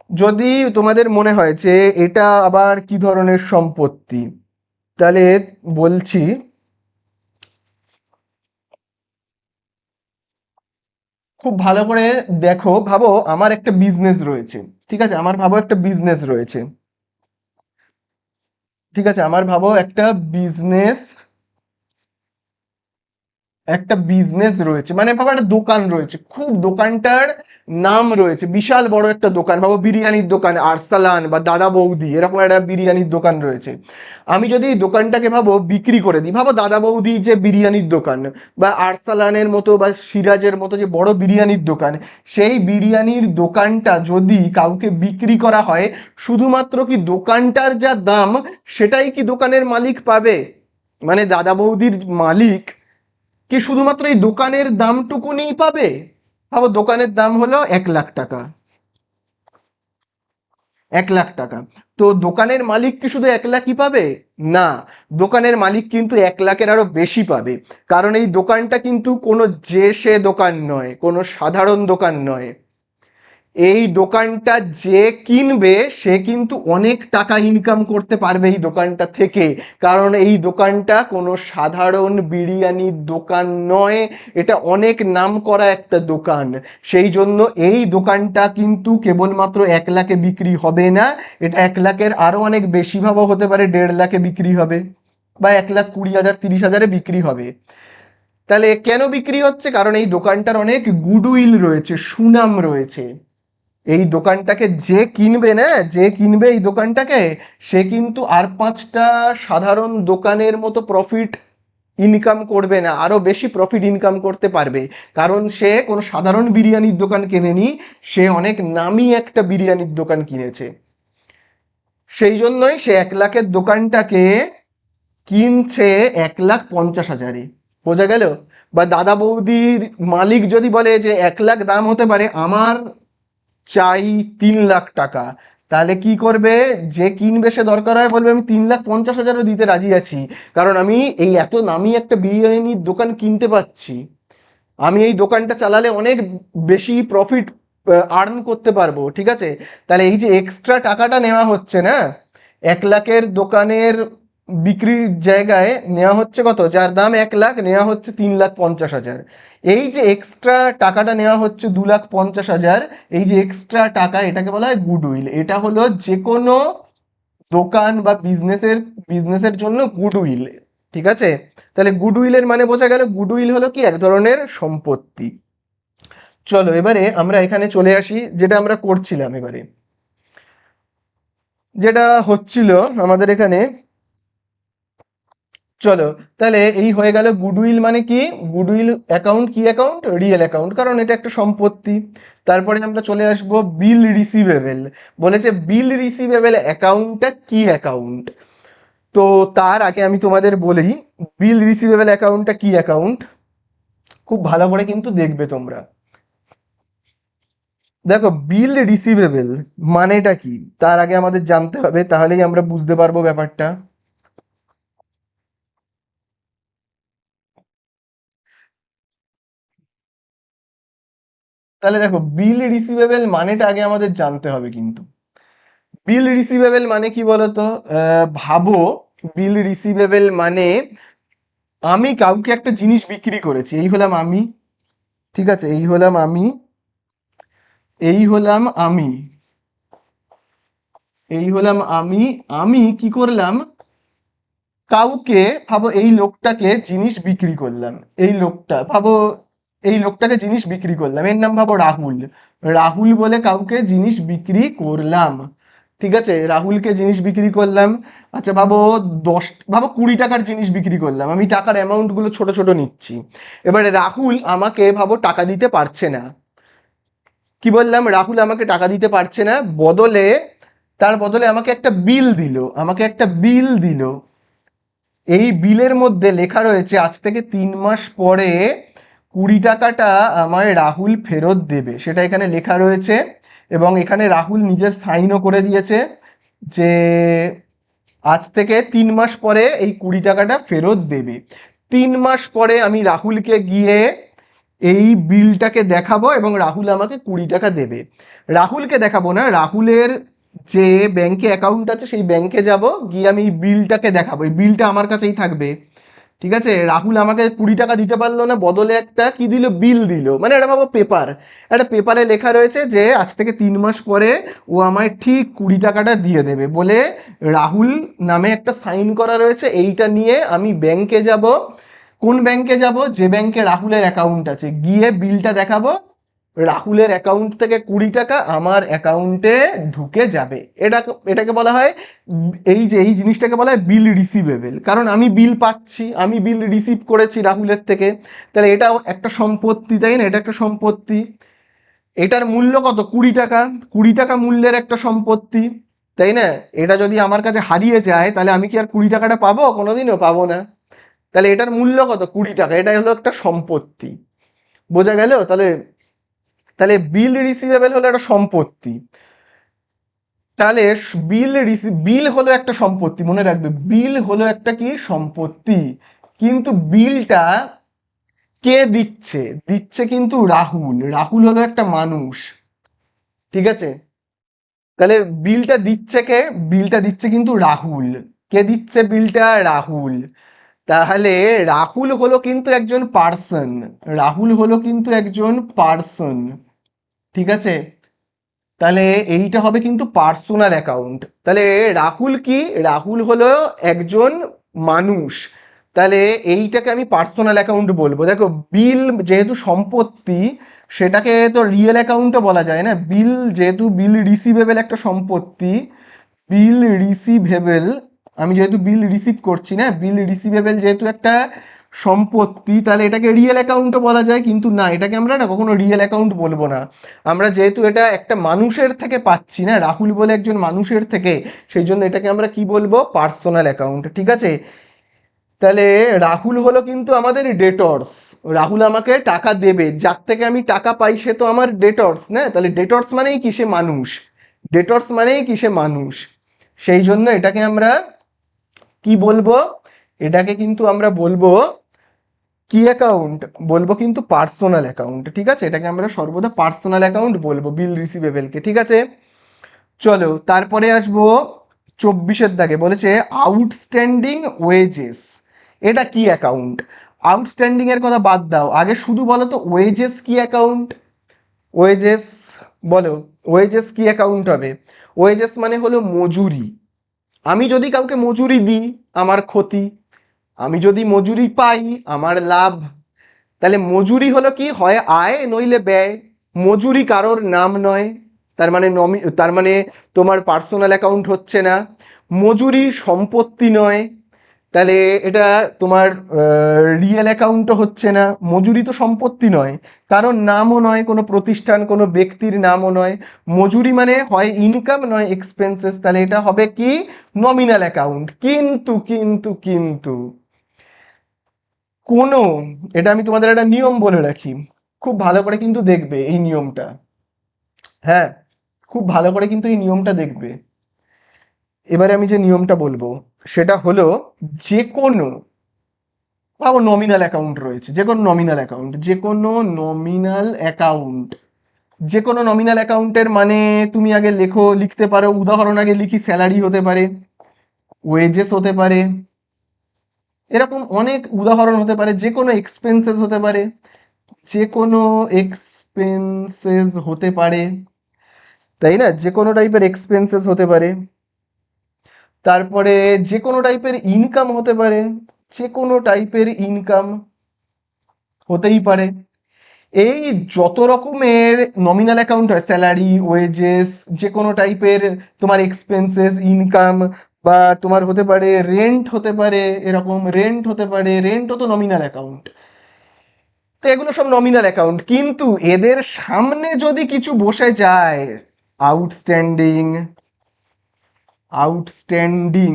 যদি তোমাদের মনে হয় যে এটা আবার কি ধরনের সম্পত্তি, তাহলে বলছি, খুব ভালো করে দেখো। ভাবো আমার একটা বিজনেস রয়েছে। ঠিক আছে, আমার ভাবো একটা বিজনেস রয়েছে। ঠিক আছে, আমার ভাবো একটা বিজনেস রয়েছে, মানে ভাবো একটা দোকান রয়েছে, খুব দোকানটার নাম রয়েছে, বিশাল বড় একটা দোকান। ভাবো বিরিয়ানির দোকান, আরসালান বা দাদা বৌদি, এরকম একটা বিরিয়ানির দোকান রয়েছে। আমি যদি এই দোকানটাকে ভাবো বিক্রি করে দিই, ভাবো দাদা বৌদি যে বিরিয়ানির দোকান, বা আরসালানের মতো বা সিরাজের মতো যে বড় বিরিয়ানির দোকান, সেই বিরিয়ানির দোকানটা যদি কাউকে বিক্রি করা হয়, শুধুমাত্র কি দোকানটার যা দাম সেটাই কি দোকানের মালিক পাবে? মানে দাদা বৌদির মালিক কি শুধুমাত্র এই দোকানের দামটুকুনিই পাবে? ভাবো দোকানের দাম হলো 1 লাখ টাকা। 1 লাখ টাকা। তো দোকানের মালিক কি শুধু 1 লাখই পাবে? না, দোকানের মালিক কিন্তু 1 লাখের আরো বেশি পাবে। কারণ এই দোকানটা কিন্তু কোনো যে সে দোকান নয়, কোনো সাধারণ দোকান নয়। এই দোকানটা যে কিনবে সে কিন্তু অনেক টাকা ইনকাম করতে পারবে এই দোকানটা থেকে। কারণ এই দোকানটা কোনো সাধারণ বিরিয়ানির দোকান নয়, এটা অনেক নামকরা একটা দোকান। সেই জন্য এই দোকানটা কিন্তু কেবলমাত্র 1 লাখে বিক্রি হবে না, এটা 1 লাখের আরো অনেক বেশি, ভাবো হতে পারে 1.5 লাখে বিক্রি হবে, বা 1,20,000 30,000-এ বিক্রি হবে। তাহলে কেন বিক্রি হচ্ছে? কারণ এই দোকানটার অনেক গুডউইল রয়েছে, সুনাম রয়েছে। এই দোকানটাকে যে কিনবে না, যে কিনবে এই দোকানটাকে, সে কিন্তু আর 5টা সাধারণ দোকানের মতো প্রফিট ইনকাম করবে না, আরো বেশি প্রফিট ইনকাম করতে পারবে। কারণ সে কোনো সাধারণ বিরিয়ানির দোকান কেনেনি, সে অনেক নামি একটা বিরিয়ানির দোকান কিনেছে। সেই জন্যই সে 1 লাখের দোকানটাকে কিনছে 1,50,000-এ। বোঝা গেল? বা দাদা বৌদির মালিক যদি বলে যে 1 লাখ দাম হতে পারে, আমার চাই 3 লাখ টাকা, তাহলে কি করবে? যে কিনবে সে দরকার হয় বলবে আমি 3,50,000-ও দিতে রাজি আছি, কারণ আমি এই এত নামি একটা বিরিয়ানির দোকান কিনতে পাচ্ছি, আমি এই দোকানটা চালালে অনেক বেশি প্রফিট আর্ন করতে পারবো। ঠিক আছে, তাহলে এই যে এক্সট্রা টাকাটা নেওয়া হচ্ছে না, 1 লাখের দোকানের বিক্রির জায়গায় নেওয়া হচ্ছে কত? যার দাম 1 লাখ, নেওয়া হচ্ছে 3,50,000। এই যে এক্সট্রা টাকাটা নেওয়া হচ্ছে 2,50,000, এই যে এক্সট্রা টাকা, এটাকে বলা হয় গুডউইল। এটা হলো যে কোনো দোকান বা বিজনেসের জন্য গুডউইল। ঠিক আছে, তাহলে গুডউইলের মানে বোঝা গেল, গুডউইল হলো কি? এক ধরনের সম্পত্তি। চলো এবারে আমরা এখানে চলে আসি, যেটা আমরা করছিলাম এবারে, যেটা হচ্ছিল আমাদের এখানে। চলো, তাহলে এই হয়ে গেল গুডউইল মানে কি? গুডউইল অ্যাকাউন্ট কি অ্যাকাউন্ট? রিয়েল অ্যাকাউন্ট, কারণ এটা একটা সম্পত্তি। তারপরে আমরা চলে আসব বিল রিসিভেবল। বলেছে বিল রিসিভেবল অ্যাকাউন্টটা কি অ্যাকাউন্ট? তো তার আগে আমি তোমাদের বলি, বিল রিসিভেবল অ্যাকাউন্টটা কি অ্যাকাউন্ট। খুব ভালো করে কিন্তু দেখবে তোমরা। দেখো, বিল রিসিভেবল মানেটা কি তার আগে আমাদের জানতে হবে, তাহলেই আমরা বুঝতে পারবো ব্যাপারটা। তাহলে দেখো, বিল রিসিভেবল মানেটা আগে আমাদের জানতে হবে কিন্তু। বিল রিসিভেবল মানে কি বলতো? ভাবো, বিল রিসিভেবল মানে আমি কাউকে একটা জিনিস বিক্রি করেছি, এই হলাম আমি। ঠিক আছে, এই হলাম আমি, এই হলাম আমি, এই হলাম আমি। আমি কি করলাম? কাউকে, ভাবো এই লোকটাকে জিনিস বিক্রি করলাম। এই লোকটা ভাবো, এই লোকটাকে জিনিস বিক্রি করলাম, এর নাম ভাবো রাহুল। রাহুল বলে কাউকে জিনিস বিক্রি করলাম। ঠিক আছে, রাহুলকে জিনিস বিক্রি করলাম। আচ্ছা ভাবো, 10, ভাবো 20 টাকার জিনিস বিক্রি করলাম, আমি টাকার অ্যামাউন্ট গুলো ছোট ছোট নিচ্ছি। এবারে রাহুল আমাকে ভাবো টাকা দিতে পারছে না। কি বললাম? রাহুল আমাকে টাকা দিতে পারছে না, বদলে, তার বদলে আমাকে একটা বিল দিল, আমাকে একটা বিল দিল। এই বিলের মধ্যে লেখা রয়েছে আজ থেকে 3 মাস পরে 20 টাকাটা আমায় রাহুল ফেরত দেবে, সেটা এখানে লেখা রয়েছে। এবং এখানে রাহুল নিজের সাইনও করে দিয়েছে যে আজ থেকে 3 মাস পরে এই 20 টাকাটা ফেরত দেবে। 3 মাস পরে আমি রাহুলকে গিয়ে এই বিলটাকে দেখাবো এবং রাহুল আমাকে 20 টাকা দেবে। রাহুলকে দেখাবো না, রাহুলের যে ব্যাংকে অ্যাকাউন্ট আছে সেই ব্যাংকে যাব, গিয়ে আমি এই বিলটাকে দেখাবো, এই বিলটা আমার কাছেই থাকবে। ঠিক আছে, রাহুল আমাকে 20 টাকা দিতে পারলো না, বদলে একটা কি দিল? বিল দিল। মানে এটা ভাবো পেপার, একটা পেপারে লেখা রয়েছে যে আজ থেকে 3 মাস পরে ও আমায় ঠিক 20 টাকাটা দিয়ে দেবে বলে রাহুল নামে একটা সাইন করা রয়েছে। এইটা নিয়ে আমি ব্যাংকে যাব। কোন ব্যাংকে যাব? যে ব্যাংকে রাহুলের অ্যাকাউন্ট আছে, গিয়ে বিলটা দেখাবো, রাহুলের অ্যাকাউন্ট থেকে 20 টাকা আমার অ্যাকাউন্টে ঢুকে যাবে। এটাকে বলা হয়, এই যে এই জিনিসটাকে বলা হয় বিল রিসিভেবল, কারণ আমি বিল পাচ্ছি, আমি বিল রিসিভ করেছি রাহুলের থেকে। তাহলে এটাও একটা সম্পত্তি, তাই না? এটা একটা সম্পত্তি। এটার মূল্য কত? 20 টাকা। 20 টাকা মূল্যের একটা সম্পত্তি, তাই না? এটা যদি আমার কাছে হারিয়ে যায়, তাহলে আমি কি আর 20 টাকাটা পাবো? কোনোদিনও পাবো না। তাহলে এটার মূল্য কত? 20 টাকা। এটাই হলো একটা সম্পত্তি। বোঝা গেল? তাহলে, তাহলে বিল রিসিভেবল হলো একটা সম্পত্তি। তাহলে বিল হলো একটা সম্পত্তি, মনে রাখবে, বিল হলো একটা কি? সম্পত্তি। কিন্তু বিলটা কে দিচ্ছে? দিচ্ছে কিন্তু রাহুল। রাহুল হলো একটা মানুষ। ঠিক আছে, তাহলে বিলটা দিচ্ছে কে? বিলটা দিচ্ছে কিন্তু রাহুল। কে দিচ্ছে বিলটা? রাহুল। তাহলে রাহুল হলো কিন্তু একজন পার্সন। রাহুল হলো কিন্তু একজন পার্সন। ঠিক আছে, তাহলে এইটা হবে কিন্তু পার্সোনাল অ্যাকাউন্ট। তাহলে রাহুল কি? রাহুল হলো একজন মানুষ। তাহলে এইটাকে আমি পার্সোনাল অ্যাকাউন্ট বলবো। দেখো, বিল যেহেতু সম্পত্তি, সেটাকে তো রিয়েল অ্যাকাউন্টও বলা যায় না। বিল যেহেতু বিল রিসিভেবল একটা সম্পত্তি, বিল রিসিভেবল, আমি যেহেতু বিল রিসিভ করছি না, বিল রিসিভেবল যেহেতু একটা সম্পত্তি, তাহলে এটাকে রিয়েল অ্যাকাউন্টও বলা যায়। কিন্তু না, এটাকে আমরা না কখনো রিয়েল অ্যাকাউন্ট বলবো না। আমরা যেহেতু এটা একটা মানুষের থেকে পাচ্ছি না, রাহুল বলে একজন মানুষের থেকে, সেই জন্য এটাকে আমরা কি বলবো? Personal account. ঠিক আছে, তাহলে রাহুল হলো কিন্তু আমাদের ডেটর্স। রাহুল আমাকে টাকা দেবে, যার থেকে আমি টাকা পাই সে তো আমার ডেটর্স না? তাহলে ডেটর্স মানেই কি? সে মানুষ। ডেটর্স মানেই কি? সে মানুষ। সেই জন্য এটাকে আমরা কি বলবো? এটাকে কিন্তু আমরা বলবো কি অ্যাকাউন্ট? বলবো কিন্তু পার্সোনাল অ্যাকাউন্ট। ঠিক আছে, এটাকে আমরা সর্বদা পার্সোনাল অ্যাকাউন্ট বলবো বিল রিসিভেবলকে। ঠিক আছে, চলো তারপরে আসবো 24-এর দাগে। বলেছে আউটস্ট্যান্ডিং ওয়েজেস। এটা কি অ্যাকাউন্ট? আউটস্ট্যান্ডিং এর কথা বাদ দাও, আগে শুধু বলো তো ওয়েজেস কি অ্যাকাউন্ট? ওয়েজেস, বলো, ওয়েজেস কি অ্যাকাউন্ট হবে? ওয়েজেস মানে হলো মজুরি। আমি যদি কাউকে মজুরি দিই, আমার ক্ষতি। আমি যদি মজুরি পাই, আমার লাভ। তাহলে মজুরি হলো কি? হয় আয় নইলে ব্যয়। মজুরি কারোর নাম নয়, তার মানে তার মানে তোমার পার্সোনাল অ্যাকাউন্ট হচ্ছে না। মজুরি সম্পত্তি নয়, তাহলে এটা তোমার রিয়েল অ্যাকাউন্টও হচ্ছে না। মজুরি তো সম্পত্তি নয়, কারোর নামও নয়, কোনো প্রতিষ্ঠান কোনো ব্যক্তির নামও নয়। মজুরি মানে হয় ইনকাম নয় এক্সপেন্সেস, তাহলে এটা হবে কি? Nominal account. কিন্তু কোনো, এটা আমি তোমাদের একটা নিয়ম বলে রাখি, খুব ভালো করে কিন্তু দেখবে এই নিয়মটা। হ্যাঁ, খুব ভালো করে কিন্তু এই নিয়মটা দেখবে। এবারে আমি যে নিয়মটা বলবো সেটা হলো, যে কোনো, ভাবো নমিনাল অ্যাকাউন্ট রয়েছে, যে কোনো নমিনাল অ্যাকাউন্ট, যে কোনো নমিনাল অ্যাকাউন্ট, যে কোনো নমিনাল অ্যাকাউন্টের মানে তুমি আগে লিখতে পারো, উদাহরণ আগে লিখি, স্যালারি হতে পারে, ওয়েজেস হতে পারে, এরকম অনেক উদাহরণ হতে পারে, যে কোনো এক্সপেন্সেস হতে পারে, যে কোনো এক্সপেন্সেস হতে পারে, তাই না, যে কোনো টাইপের এক্সপেন্সেস হতে পারে। তারপরে যে কোনো টাইপের ইনকাম হতে পারে, যে কোনো টাইপের ইনকাম হতেই পারে। এই যত রকমের নমিনাল অ্যাকাউন্ট হয়, স্যালারি, ওয়েজেস, যে কোনো টাইপের তোমার এক্সপেন্সেস, ইনকাম, বা তোমার হতে পারে রেন্ট হতে পারে, এরকম রেন্ট হতে পারে, রেন্টও তো নমিনাল অ্যাকাউন্ট। তো এগুলো সব নমিনাল অ্যাকাউন্ট, কিন্তু এদের সামনে যদি কিছু বসে যায়, আউটস্ট্যান্ডিং, আউটস্ট্যান্ডিং,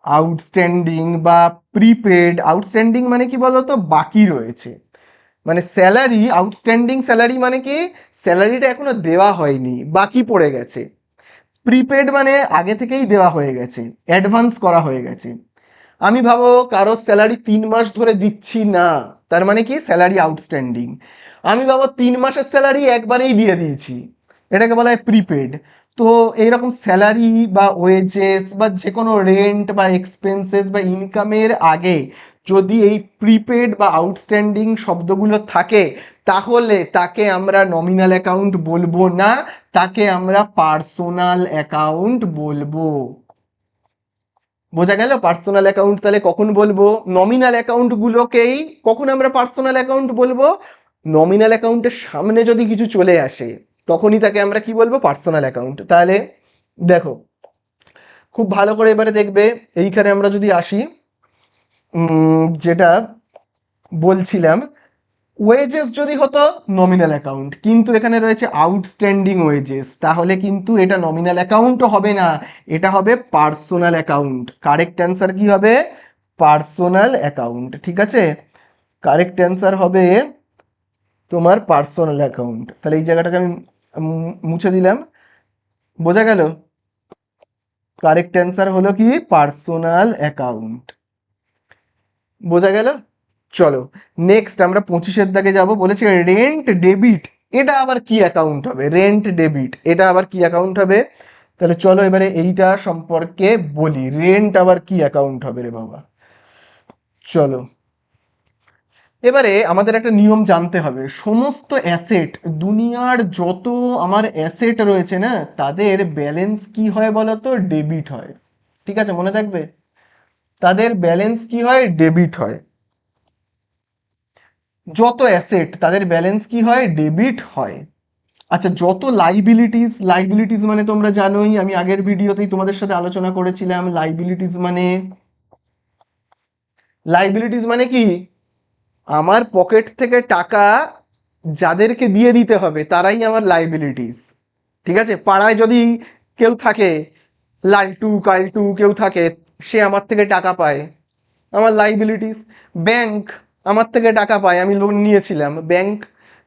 আউটস্ট্যান্ডিং বা প্রিপেড, আউটস্ট্যান্ডিং মানে কি বলতো, বাকি রয়েছে, মানে স্যালারি, আউটস্ট্যান্ডিং স্যালারি মানে কি, স্যালারিটা এখনো দেওয়া হয়নি, বাকি পড়ে গেছে। প্রিপেড মানে আগে থেকেই দেওয়া হয়ে গেছে, অ্যাডভান্স করা হয়ে গেছে। আমি ভাবো কারো স্যালারি 3 মাস ধরে দিচ্ছি না, তার মানে কি, স্যালারি আউটস্ট্যান্ডিং। আমি ভাবো 3 মাসের স্যালারি একবারেই দিয়ে দিয়েছি, এটাকে বলা হয় প্রিপেড। তো এইরকম স্যালারি বা ওয়েজেস বা যে কোনো রেন্ট বা এক্সপেন্সেস বা ইনকামের আগে যদি এই প্রিপেড বা আউটস্ট্যান্ডিং শব্দগুলো থাকে, তাহলে তাকে আমরা নমিনাল অ্যাকাউন্ট বলবো না, তাকে আমরা পার্সোনাল অ্যাকাউন্ট বলবো। বোঝা গেল? পার্সোনাল অ্যাকাউন্ট তাহলে কখন বলবো? নমিনাল অ্যাকাউন্ট গুলোকেই কখন আমরা পার্সোনাল অ্যাকাউন্ট বলবো? নমিনাল অ্যাকাউন্টের সামনে যদি কিছু চলে আসে, তখনই তাকে আমরা কি বলবো? Personal account. তাহলে দেখো, খুব ভালো করে এবারে দেখবে, এইখানে আমরা যদি আসি, যেটা বলছিলাম, ওয়েজেস যদি হতো নমিনাল অ্যাকাউন্ট, কিন্তু এখানে রয়েছে আউটস্ট্যান্ডিং ওয়েজেস, তাহলে কিন্তু এটা নমিনাল অ্যাকাউন্টও হবে না, এটা হবে পার্সোনাল অ্যাকাউন্ট। কারেক্ট অ্যান্সার কি হবে? Personal account. ঠিক আছে, কারেক্ট অ্যান্সার হবে তোমার পার্সোনাল অ্যাকাউন্ট। তাহলে এই জায়গাটাকে আমি মুছে দিলাম। বোঝা গেল? কারেক্ট অ্যান্সার হলো কি, পার্সোনাল অ্যাকাউন্ট। বোঝা গেল? চলো, নেক্সট আমরা 25-এর দাগে যাব। বলেছে রেন্ট ডেবিট, এটা আবার কি অ্যাকাউন্ট হবে? রেন্ট ডেবিট এটা আবার কি অ্যাকাউন্ট হবে? তাহলে চলো এবারে এইটা সম্পর্কে বলি, রেন্ট আবার কি অ্যাকাউন্ট হবে রে বাবা। চলো, এবারে আমাদের একটা নিয়ম জানতে হবে, সমস্ত অ্যাসেট, দুনিয়ার যত আমার অ্যাসেট রয়েছে না, তাদের ব্যালেন্স কি হয় বলতো? ডেবিট হয়। ঠিক আছে, মনে থাকবে, তাদের ব্যালেন্স কি হয়? ডেবিট হয়। যত অ্যাসেট তাদের ব্যালেন্স কি হয়? ডেবিট হয়। আচ্ছা, যত লাইবিলিটিস, লাইবিলিটিস মানে তোমরা জানোই, আমি আগের ভিডিওতেই তোমাদের সাথে আলোচনা করেছিলাম, লাইবিলিটিস মানে, লাইবিলিটিস মানে কি, আমার পকেট থেকে টাকা যাদেরকে দিয়ে দিতে হবে তারাই আমার লাইবিলিটিস। ঠিক আছে, পাড়ায় যদি কেউ থাকে, লালটু কালটু কেউ থাকে, সে আমার থেকে টাকা পায়, আমার লাইবিলিটিস। ব্যাংক আমার থেকে টাকা পায়, আমি লোন নিয়েছিলাম, ব্যাংক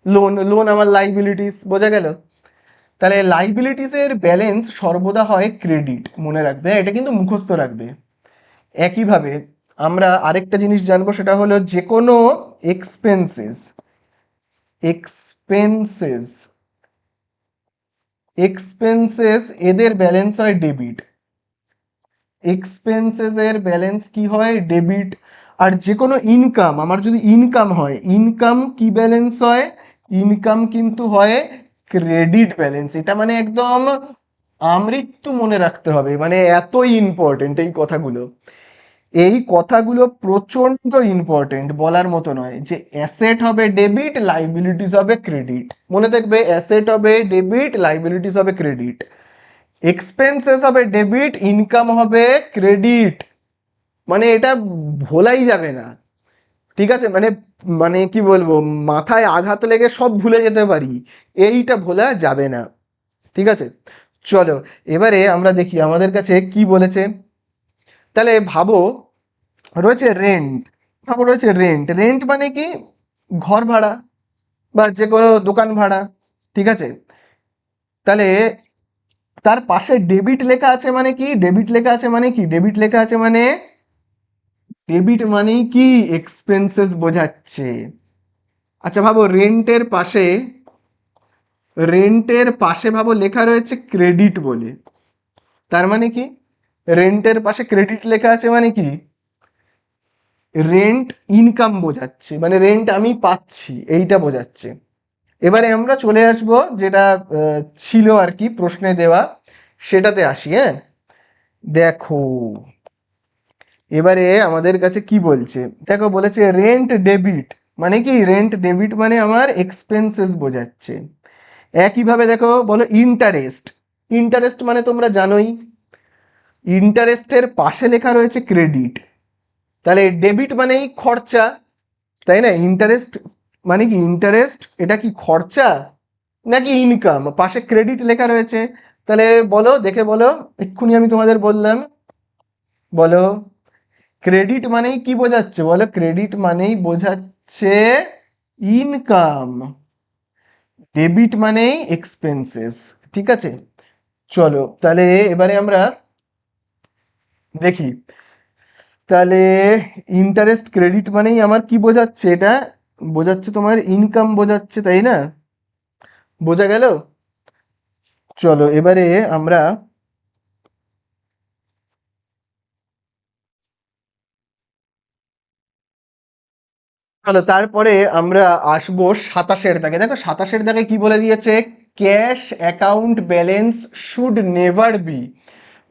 লোন, লোন আমার লাইবিলিটিস। বোঝা গেল? তাহলে লাইবিলিটিসের ব্যালেন্স সর্বদা হয় ক্রেডিট, মনে রাখবে, এটা কিন্তু মুখস্থ রাখবে। একইভাবে আমরা আরেকটা জিনিস জানবো, সেটা হলো যে কোনো এক্সপেন্সেস, এক্সপেন্সেস, এক্সপেন্সেস এদের ব্যালেন্স হয় ডেবিট। এক্সপেন্সেস এর ব্যালেন্স কি হয়? ডেবিট। আর যে কোনো ইনকাম, আমার যদি ইনকাম হয়, ইনকাম কি ব্যালেন্স হয়? ইনকাম কিন্তু হয় ক্রেডিট ব্যালেন্স। এটা মানে একদম আমৃত্যু মনে রাখতে হবে, মানে এতই ইম্পর্টেন্ট এই কথাগুলো। এই কথাগুলো প্রচন্ড ইম্পর্টেন্ট, বলার মতো নয়, যে অ্যাসেট হবে ডেবিট, লাইবিলিটিস হবে ক্রেডিট। মনে থাকবে, অ্যাসেট হবে ডেবিট, লাইবিলিটিস হবে ক্রেডিট, এক্সপেন্সেস হবে ডেবিট, ইনকাম হবে ক্রেডিট। মানে এটা ভোলাই যাবে না। ঠিক আছে, মানে, মানে কি বলবো, মাথায় আঘাত লেগে সব ভুলে যেতে পারি, এইটা ভোলা যাবে না। ঠিক আছে, চলো এবারে আমরা দেখি আমাদের কাছে কি বলেছে। তাহলে ভাবো রয়েছে রেন্ট, ভাবো রয়েছে রেন্ট, রেন্ট মানে কি, ঘর ভাড়া বা যে কোনো দোকান ভাড়া। ঠিক আছে, তাহলে তার পাশে ডেবিট লেখা আছে মানে কি, ডেবিট লেখা আছে মানে কি, ডেবিট লেখা আছে মানে ডেবিট মানেই কি এক্সপেন্সেস বোঝাচ্ছে। আচ্ছা ভাবো রেন্টের পাশে ভাবো লেখা রয়েছে ক্রেডিট বলে, তার মানে কি, রেন্টের পাশে ক্রেডিট লেখা আছে মানে কি, রেন্ট ইনকাম বোঝাচ্ছে, মানে রেন্ট আমি পাচ্ছি এইটা বোঝাচ্ছে। এবারে আমরা চলে আসব যেটা ছিল আর কি প্রশ্নে দেওয়া, সেটাতে আসি। হ্যাঁ, দেখো এবারে আমাদের কাছে কি বলছে, দেখো বলেছে রেন্ট ডেবিট, মানে কি রেন্ট ডেবিট মানে আমার এক্সপেন্সেস বোঝাচ্ছে। একইভাবে দেখো বলো ইন্টারেস্ট, ইন্টারেস্ট মানে তোমরা জানোই ইন্টারেস্টের পাশে লেখা রয়েছে ক্রেডিট, তাহলে ডেবিট মানেই খরচা, তাই না, ইন্টারেস্ট মানে কি, ইন্টারেস্ট এটা কি খরচা নাকি ইনকাম, পাশে ক্রেডিট লেখা রয়েছে, তাহলে বলো দেখে বলো, এক্ষুনি আমি তোমাদের বললাম, বলো ক্রেডিট মানেই কি বোঝাচ্ছে, বলো ক্রেডিট মানেই বোঝাচ্ছে ইনকাম, ডেবিট মানেই এক্সপেন্সেস। ঠিক আছে, চলো তাহলে এবারে আমরা দেখি, তাহলে ইন্টারেস্ট ক্রেডিট মানেই আমার কি বোঝাচ্ছে, এটা বোঝাচ্ছে তোমার ইনকাম বোঝাচ্ছে, তাই না, বোঝা গেল। চলো এবারে আমরা, চলো তারপরে আমরা আসবো 27-এর দাগে। দেখো 27-এর দাগে কি বলে দিয়েছে, cash account balance should never be,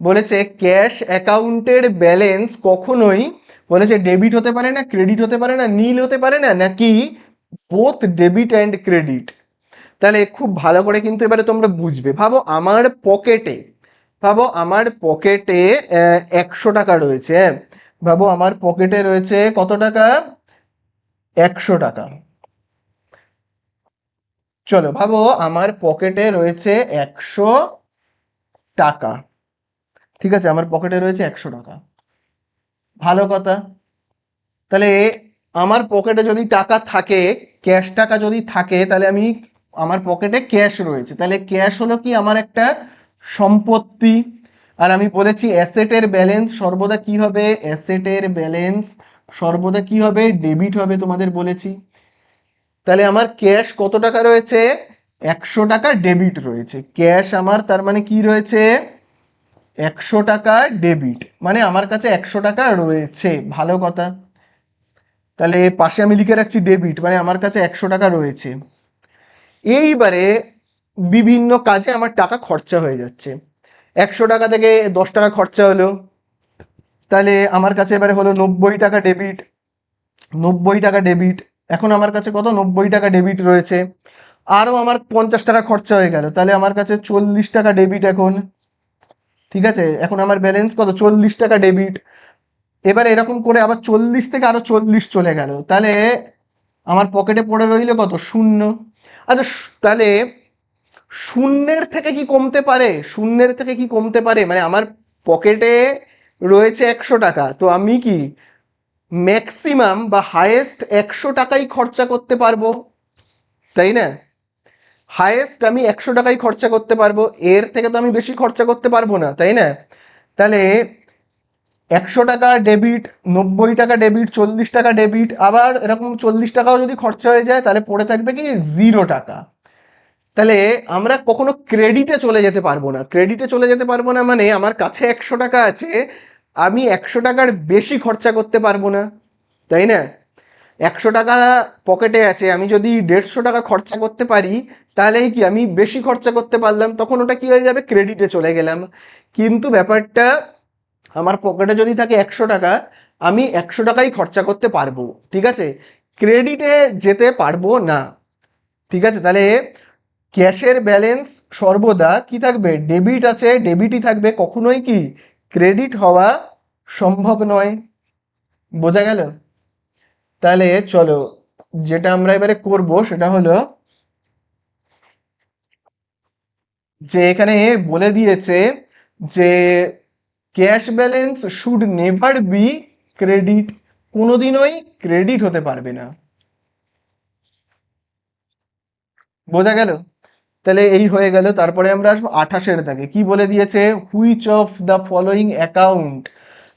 বলেছে ক্যাশ অ্যাকাউন্টের ব্যালেন্স কখনোই, বলেছে ডেবিট হতে পারে না, ক্রেডিট হতে পারে না, নীল হতে পারে না, নাকি বোথ ডেবিট অ্যান্ড ক্রেডিট। তাহলে খুব ভালো করে কিন্তু এবারে তোমরা বুঝবে, ভাবো আমার পকেটে 100 টাকা রয়েছে, হ্যাঁ? ভাবো আমার পকেটে রয়েছে কত টাকা, 100 টাকা। চলো ভাবো আমার পকেটে রয়েছে 100 টাকা, ঠিক আছে, আমার পকেটে রয়েছে 100 টাকা, ভালো কথা। তাহলে আমার পকেটে যদি টাকা থাকে, ক্যাশ টাকা যদি থাকে, তাহলে আমার পকেটে ক্যাশ রয়েছে, তাহলে ক্যাশ হলো কি আমার একটা সম্পত্তি। আর আমি বলেছি অ্যাসেটের ব্যালেন্স সর্বদা কি হবে, অ্যাসেটের ব্যালেন্স সর্বদা কি হবে, ডেবিট হবে, তোমাদের বলেছি। তাহলে আমার ক্যাশ কত টাকা রয়েছে, 100 টাকা ডেবিট রয়েছে, ক্যাশ আমার তার মানে কি রয়েছে, 100 টাকা ডেবিট, মানে আমার কাছে 100 টাকা রয়েছে, ভালো কথা। তাহলে পাশে আমি লিখে রাখছি ডেবিট, মানে আমার কাছে 100 টাকা রয়েছে। এইবারে বিভিন্ন কাজে আমার টাকা খরচা হয়ে যাচ্ছে, 100 টাকা থেকে 10 টাকা খরচা হলো, তাহলে আমার কাছে এবারে হলো 90 টাকা ডেবিট, 90 টাকা ডেবিট, এখন আমার কাছে কত, 90 টাকা ডেবিট রয়েছে। আরও আমার 50 টাকা খরচা হয়ে গেল, তাহলে আমার কাছে 40 টাকা ডেবিট এখন, ঠিক আছে, এখন আমার ব্যালেন্স কত, 40 টাকা ডেবিট। এবার এরকম করে আবার 40 থেকে আরো 40 চলে গেল, তাহলে আমার পকেটে পড়ে রইল কত, শূন্য। আচ্ছা তাহলে শূন্যের থেকে কি কমতে পারে, শূন্যের থেকে কি কমতে পারে, মানে আমার পকেটে রয়েছে 100 টাকা, তো আমি কি ম্যাক্সিমাম বা হায়েস্ট 100 টাকাই খরচা করতে পারবো, তাই না, হায়েস্ট আমি 100 টাকাই খরচা করতে পারবো, এর থেকে তো আমি বেশি খরচা করতে পারবো না, তাই না। তাহলে 100 টাকা ডেবিট, 90 টাকা ডেবিট, 40 টাকা ডেবিট, আবার এরকম 40 টাকাও যদি খরচা হয়ে যায়, তাহলে পড়ে থাকবে কি 0 টাকা। তাহলে আমরা কখনো ক্রেডিটে চলে যেতে পারবো না, ক্রেডিটে চলে যেতে পারবো না মানে আমার কাছে 100 টাকা আছে, আমি 100 টাকার বেশি খরচা করতে পারবো না, তাই না। 100 টাকা পকেটে আছে, আমি যদি 150 টাকা খরচা করতে পারি, তাহলেই কি আমি বেশি খরচা করতে পারলাম, তখন ওটা কি হয়ে যাবে, ক্রেডিটে চলে গেলাম। কিন্তু ব্যাপারটা, আমার পকেটে যদি থাকে 100 টাকা, আমি 100 টাকাই খরচা করতে পারবো, ঠিক আছে, ক্রেডিটে যেতে পারবো না। ঠিক আছে, তাহলে ক্যাশের ব্যালেন্স সর্বদা কি থাকবে, ডেবিট আছে, ডেবিটই থাকবে, কখনোই কি ক্রেডিট হওয়া সম্ভব নয়, বোঝা গেল। তাহলে চলো যেটা আমরা এবারে করব সেটা হলো যে এখানে বলে দিয়েছে যে cash balance should never be credit, কোনোদিনই ক্রেডিট হতে পারবে না, বোঝা গেল। তাহলে এই হয়ে গেল। তারপরে আমরা আসবো 28-এর দাগে, কি বলে দিয়েছে, which of the following account,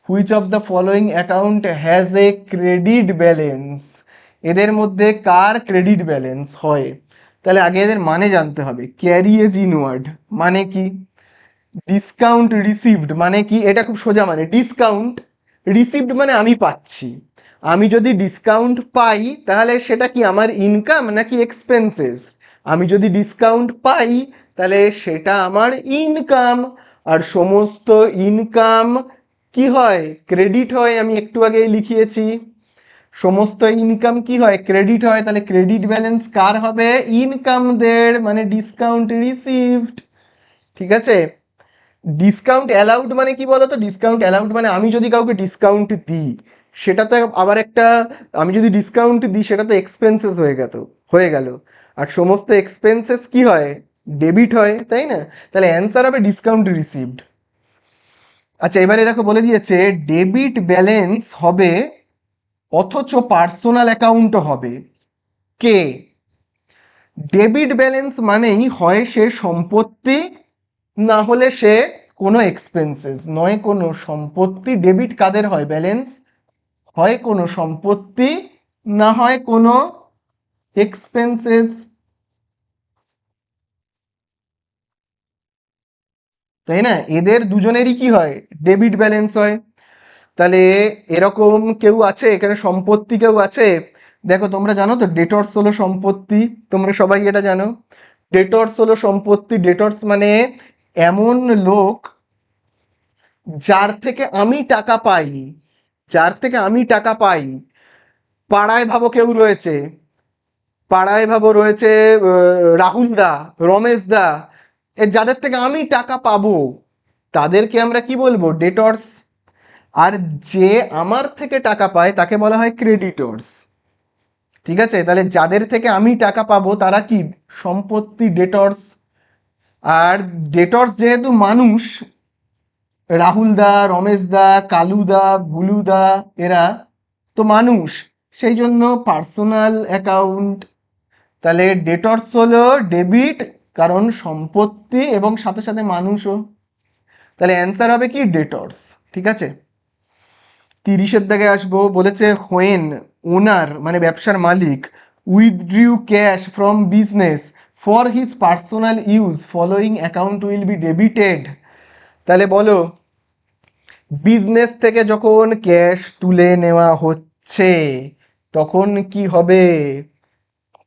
which of the following account has a credit balance, এদের মধ্যে কার ক্রেডিট ব্যালেন্স হয়। তাহলে আগে এদের মানে জানতে হবে। ক্যারি এজ ইনওয়ার্ড মানে কি, ডিসকাউন্ট রিসিভড মানে কি, এটা খুব সোজা, মানে ডিসকাউন্ট রিসিভড মানে আমি পাচ্ছি, আমি যদি ডিসকাউন্ট পাই তাহলে সেটা কি আমার ইনকাম নাকি এক্সপেন্সেস, আমি যদি ডিসকাউন্ট পাই তাহলে সেটা আমার ইনকাম, আর সমস্ত ইনকাম কি হয়, ক্রেডিট হয়, আমি একটু আগেই লিখিয়েছি, সমস্ত ইনকাম কি হয়, ক্রেডিট হয়, তাহলে ক্রেডিট ব্যালেন্স কার হবে, ইনকামদের, মানে ডিসকাউন্ট রিসিভড। ঠিক আছে। ডিসকাউন্ট অ্যালাউড মানে কি বলতো, ডিসকাউন্ট অ্যালাউড মানে আমি যদি কাউকে ডিসকাউন্ট দিই সেটা তো আবার একটা, আমি যদি ডিসকাউন্ট দিই সেটা তো এক্সপেন্সেস হয়ে গেল, আর সমস্ত এক্সপেন্সেস কি হয়, ডেবিট হয়, তাই না। তাহলে অ্যান্সার হবে ডিসকাউন্ট রিসিভড। আচ্ছা এবারে দেখো বলে দিয়েছে ডেবিট ব্যালেন্স হবে অথচ পার্সোনাল অ্যাকাউন্ট হবে, কে, ডেবিট ব্যালেন্স মানেই হয় সে সম্পত্তি, না হলে সে কোনো এক্সপেন্সেস, নয় কোনো সম্পত্তি। ডেবিট কাদের হয়, ব্যালেন্স হয় কোনো সম্পত্তি, না হয় কোনো এক্সপেন্সেস, তাই না, এদের দুজনেরই কি হয়, ডেবিট ব্যালেন্স হয়। তাহলে এরকম কেউ আছে এখানে, সম্পত্তি কেউ আছে, দেখো তোমরা জানো তো ডেটর্স হলো সম্পত্তি, তোমরা সবাই এটা জানো, ডেটর্স হলো সম্পত্তি। ডেটর্স মানে এমন লোক যার থেকে আমি টাকা পাই, যার থেকে আমি টাকা পাই, পাড়ায় ভাবো কেউ রয়েছে, পাড়ায় ভাবো রয়েছে রাহুল দা, রমেশ দা, যাদের থেকে আমি টাকা পাবো তাদেরকে আমরা কি বলবো, ডেটর্স। আর যে আমার থেকে টাকা পায় তাকে বলা হয় ক্রেডিটর্স। ঠিক আছে, তাহলে যাদের থেকে আমি টাকা পাবো তারা কি, সম্পত্তি, ডেটর্স। আর ডেটর্স যেহেতু মানুষ, রাহুল দা, রমেশ দা, কালু দা, ভুলু দা, এরা তো মানুষ, সেই জন্য পার্সোনাল অ্যাকাউন্ট। তাহলে ডেটর্স হলো ডেবিট, কারণ সম্পত্তি এবং সাথে সাথে মানুষও, তাহলে অ্যান্সার হবে কি, ডেটর্স। ঠিক আছে। 30-এর দাগে আসবো, বলেছে হোয়েন ওনার মানে ব্যবসার মালিক withdrew cash from business for his personal use following account will be debited. তাহলে বলো, বিজনেস থেকে যখন ক্যাশ তুলে নেওয়া হচ্ছে তখন কি হবে,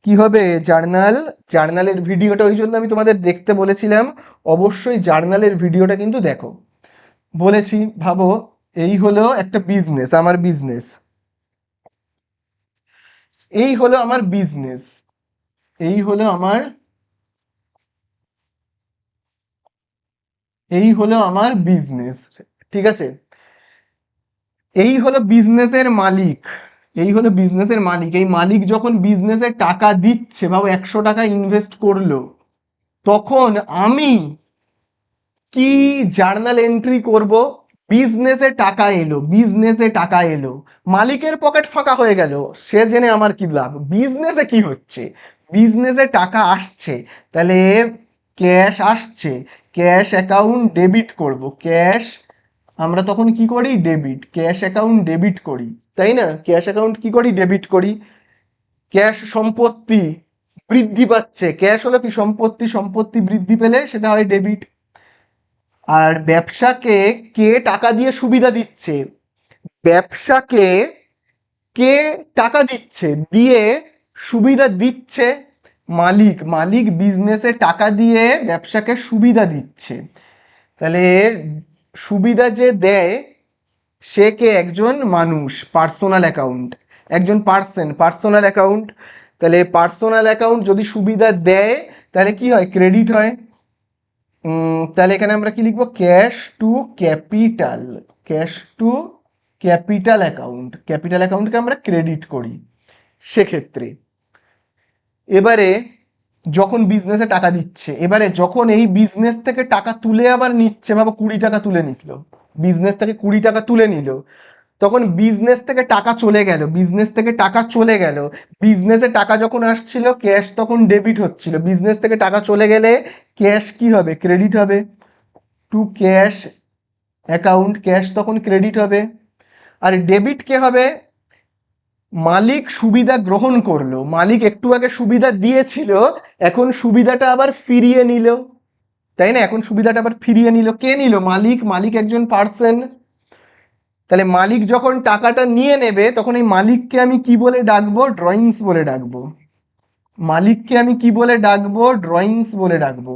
কি হবে, জার্নাল, জার্নালের ভিডিওটা ওই জন্য আমি তোমাদের দেখতে বলেছিলাম, অবশ্যই জার্নালের ভিডিওটা কিন্তু দেখো, বলেছি। ভাবো এই হলো একটা বিজনেস, আমার বিজনেস, এই হলো আমার বিজনেস, এই হলো আমার, এই হলো আমার বিজনেস। ঠিক আছে, এই হলো বিজনেসের মালিক, এই হলো বিজনেসের মালিক, এই মালিক যখন বিজনেসে টাকা দিচ্ছে, ভাবো 100 টাকা ইনভেস্ট করলো, তখন আমি কি জার্নাল এন্ট্রি করব, বিজনেসে টাকা এলো, বিজনেসে টাকা এলো, মালিকের পকেট ফাঁকা হয়ে গেল, সে জেনে আমার কি লাভ, বিজনেসে কি হচ্ছে, বিজনেসে টাকা আসছে, তাহলে ক্যাশ আসছে, ক্যাশ অ্যাকাউন্ট ডেবিট করব, ক্যাশ, আমরা তখন কি করি, ডেবিট, ক্যাশ অ্যাকাউন্ট ডেবিট করি, তাই না, ক্যাশ অ্যাকাউন্ট কি করি, ডেবিট করি। ক্যাশ সম্পত্তি বৃদ্ধি পাচ্ছে, ক্যাশ হলো কি সম্পত্তি, সম্পত্তি বৃদ্ধি পেলে সেটা হয় ডেবিট। আর ব্যবসাকে কে টাকা দিয়ে সুবিধা দিচ্ছে, ব্যবসাকে কে টাকা দিচ্ছে, দিয়ে সুবিধা দিচ্ছে, মালিক, মালিক বিজনেসে টাকা দিয়ে ব্যবসাকে সুবিধা দিচ্ছে, তাহলে সুবিধা যে দেয় সে কে, একজন মানুষ, পার্সোনাল অ্যাকাউন্ট, একজন পার্সন, পার্সোনাল অ্যাকাউন্ট। তাহলে পার্সোনাল অ্যাকাউন্ট যদি সুবিধা দেয় তাহলে কি হয়, ক্রেডিট হয়। তাহলে এখানে আমরা কি লিখবো, cash to capital, cash to capital account, capital অ্যাকাউন্টকে আমরা ক্রেডিট করি সেক্ষেত্রে। এবারে যখন বিজনেসে টাকা দিচ্ছে, এবারে যখন এই বিজনেস থেকে টাকা তুলে আবার নিচ্ছে, ভাবো 20 টাকা তুলে নিল, বিজনেস থেকে 20 টাকা তুলে নিল, তখন বিজনেস থেকে টাকা চলে গেল, বিজনেস থেকে টাকা চলে গেল, বিজনেসে টাকা যখন আসছিল ক্যাশ তখন ডেবিট হচ্ছিল, বিজনেস থেকে টাকা চলে গেলে ক্যাশ কি হবে, ক্রেডিট হবে টু ক্যাশ অ্যাকাউন্ট, ক্যাশ তখন ক্রেডিট হবে। আর ডেবিট কে হবে, মালিক সুবিধা গ্রহণ করলো, মালিক একটু আগে সুবিধা দিয়েছিল, এখন সুবিধাটা আবার ফিরিয়ে নিল, তাই না? এখন সুবিধাটা আবার ফিরিয়ে নিল, কে নিল, মালিক, মালিক একজন পার্সন। তাহলে মালিক যখন টাকাটা নিয়ে নেবে তখন এই মালিককে আমি কি বলে ডাকবো, ড্রয়িংস বলে ডাকবো, মালিককে আমি কি বলে ডাকবো, ড্রয়িংস বলে ডাকবো।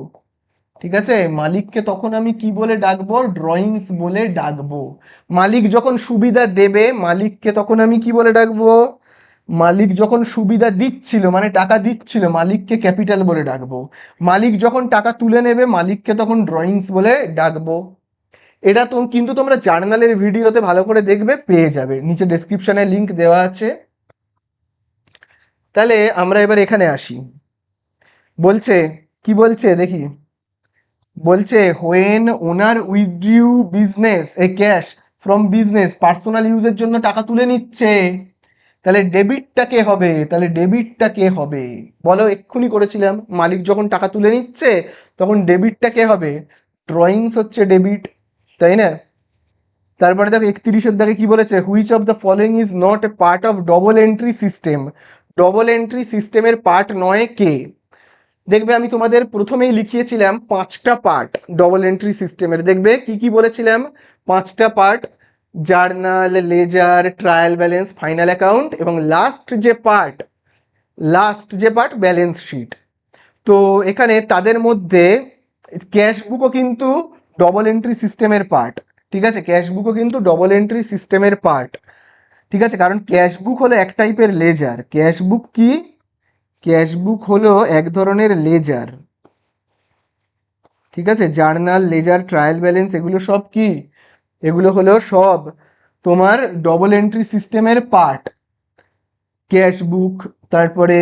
ঠিক আছে, মালিককে তখন আমি কি বলে ডাকবো, ড্রয়িংস বলে ডাকবো। মালিক যখন সুবিধা দেবে মালিককে তখন আমি কি বলে ডাকবো, মালিক যখন সুবিধা দিচ্ছিল মানে টাকা দিচ্ছিল মালিককে ক্যাপিটাল বলে ডাকবো। মালিক যখন টাকা তুলে নেবে মালিককে তখন ড্রয়িংস বলে ডাকবো। এটা তো কিন্তু তোমরা জার্নালের ভিডিওতে ভালো করে দেখবে, পেয়ে যাবে, নিচে ডেসক্রিপশনে লিংক দেওয়া আছে। তাহলে আমরা এবার এখানে আসি, বলছে কি বলছে দেখি, বলছে when owner উইথড্রিউ business A cash from business, personal ইউজের জন্য টাকা তুলে নিচ্ছে, তাহলে ডেবিটটা কে হবে, তাহলে ডেবিটটা কে হবে বলো, এক্ষুনি করেছিলাম, মালিক যখন টাকা তুলে নিচ্ছে তখন ডেবিটটা কে হবে, ড্রয়িংস হচ্ছে ডেবিট, তাই না? তারপরে দেখো 31-এর দাগে কি বলেছে, which of the following is not a part of double entry system, double entry সিস্টেমের পার্ট নয় কে। দেখবে আমি তোমাদের প্রথমেই লিখিয়েছিলাম 5টা পার্ট ডবল এন্ট্রি সিস্টেমের, দেখবে কি কি বলেছিলাম, 5টা part, journal, ledger, trial balance, final account, এবং লাস্ট যে পার্ট ব্যালেন্স শিট। তো এখানে তাদের মধ্যে ক্যাশ বুকও কিন্তু ডবল এন্ট্রি সিস্টেমের পার্ট, ঠিক আছে, ক্যাশ বুকও কিন্তু ডবল এন্ট্রি সিস্টেমের পার্ট, ঠিক আছে, কারণ ক্যাশ বুক হলো এক টাইপের লেজার, ক্যাশ বুক কি, ক্যাশ বুক হলো এক ধরনের লেজার, ঠিক আছে, জার্নাল, লেজার, ট্রায়াল ব্যালেন্স এগুলো সব কি, এগুলো হলো সব তোমার ডবল এন্ট্রি সিস্টেমের পার্ট, ক্যাশ বুক, তারপরে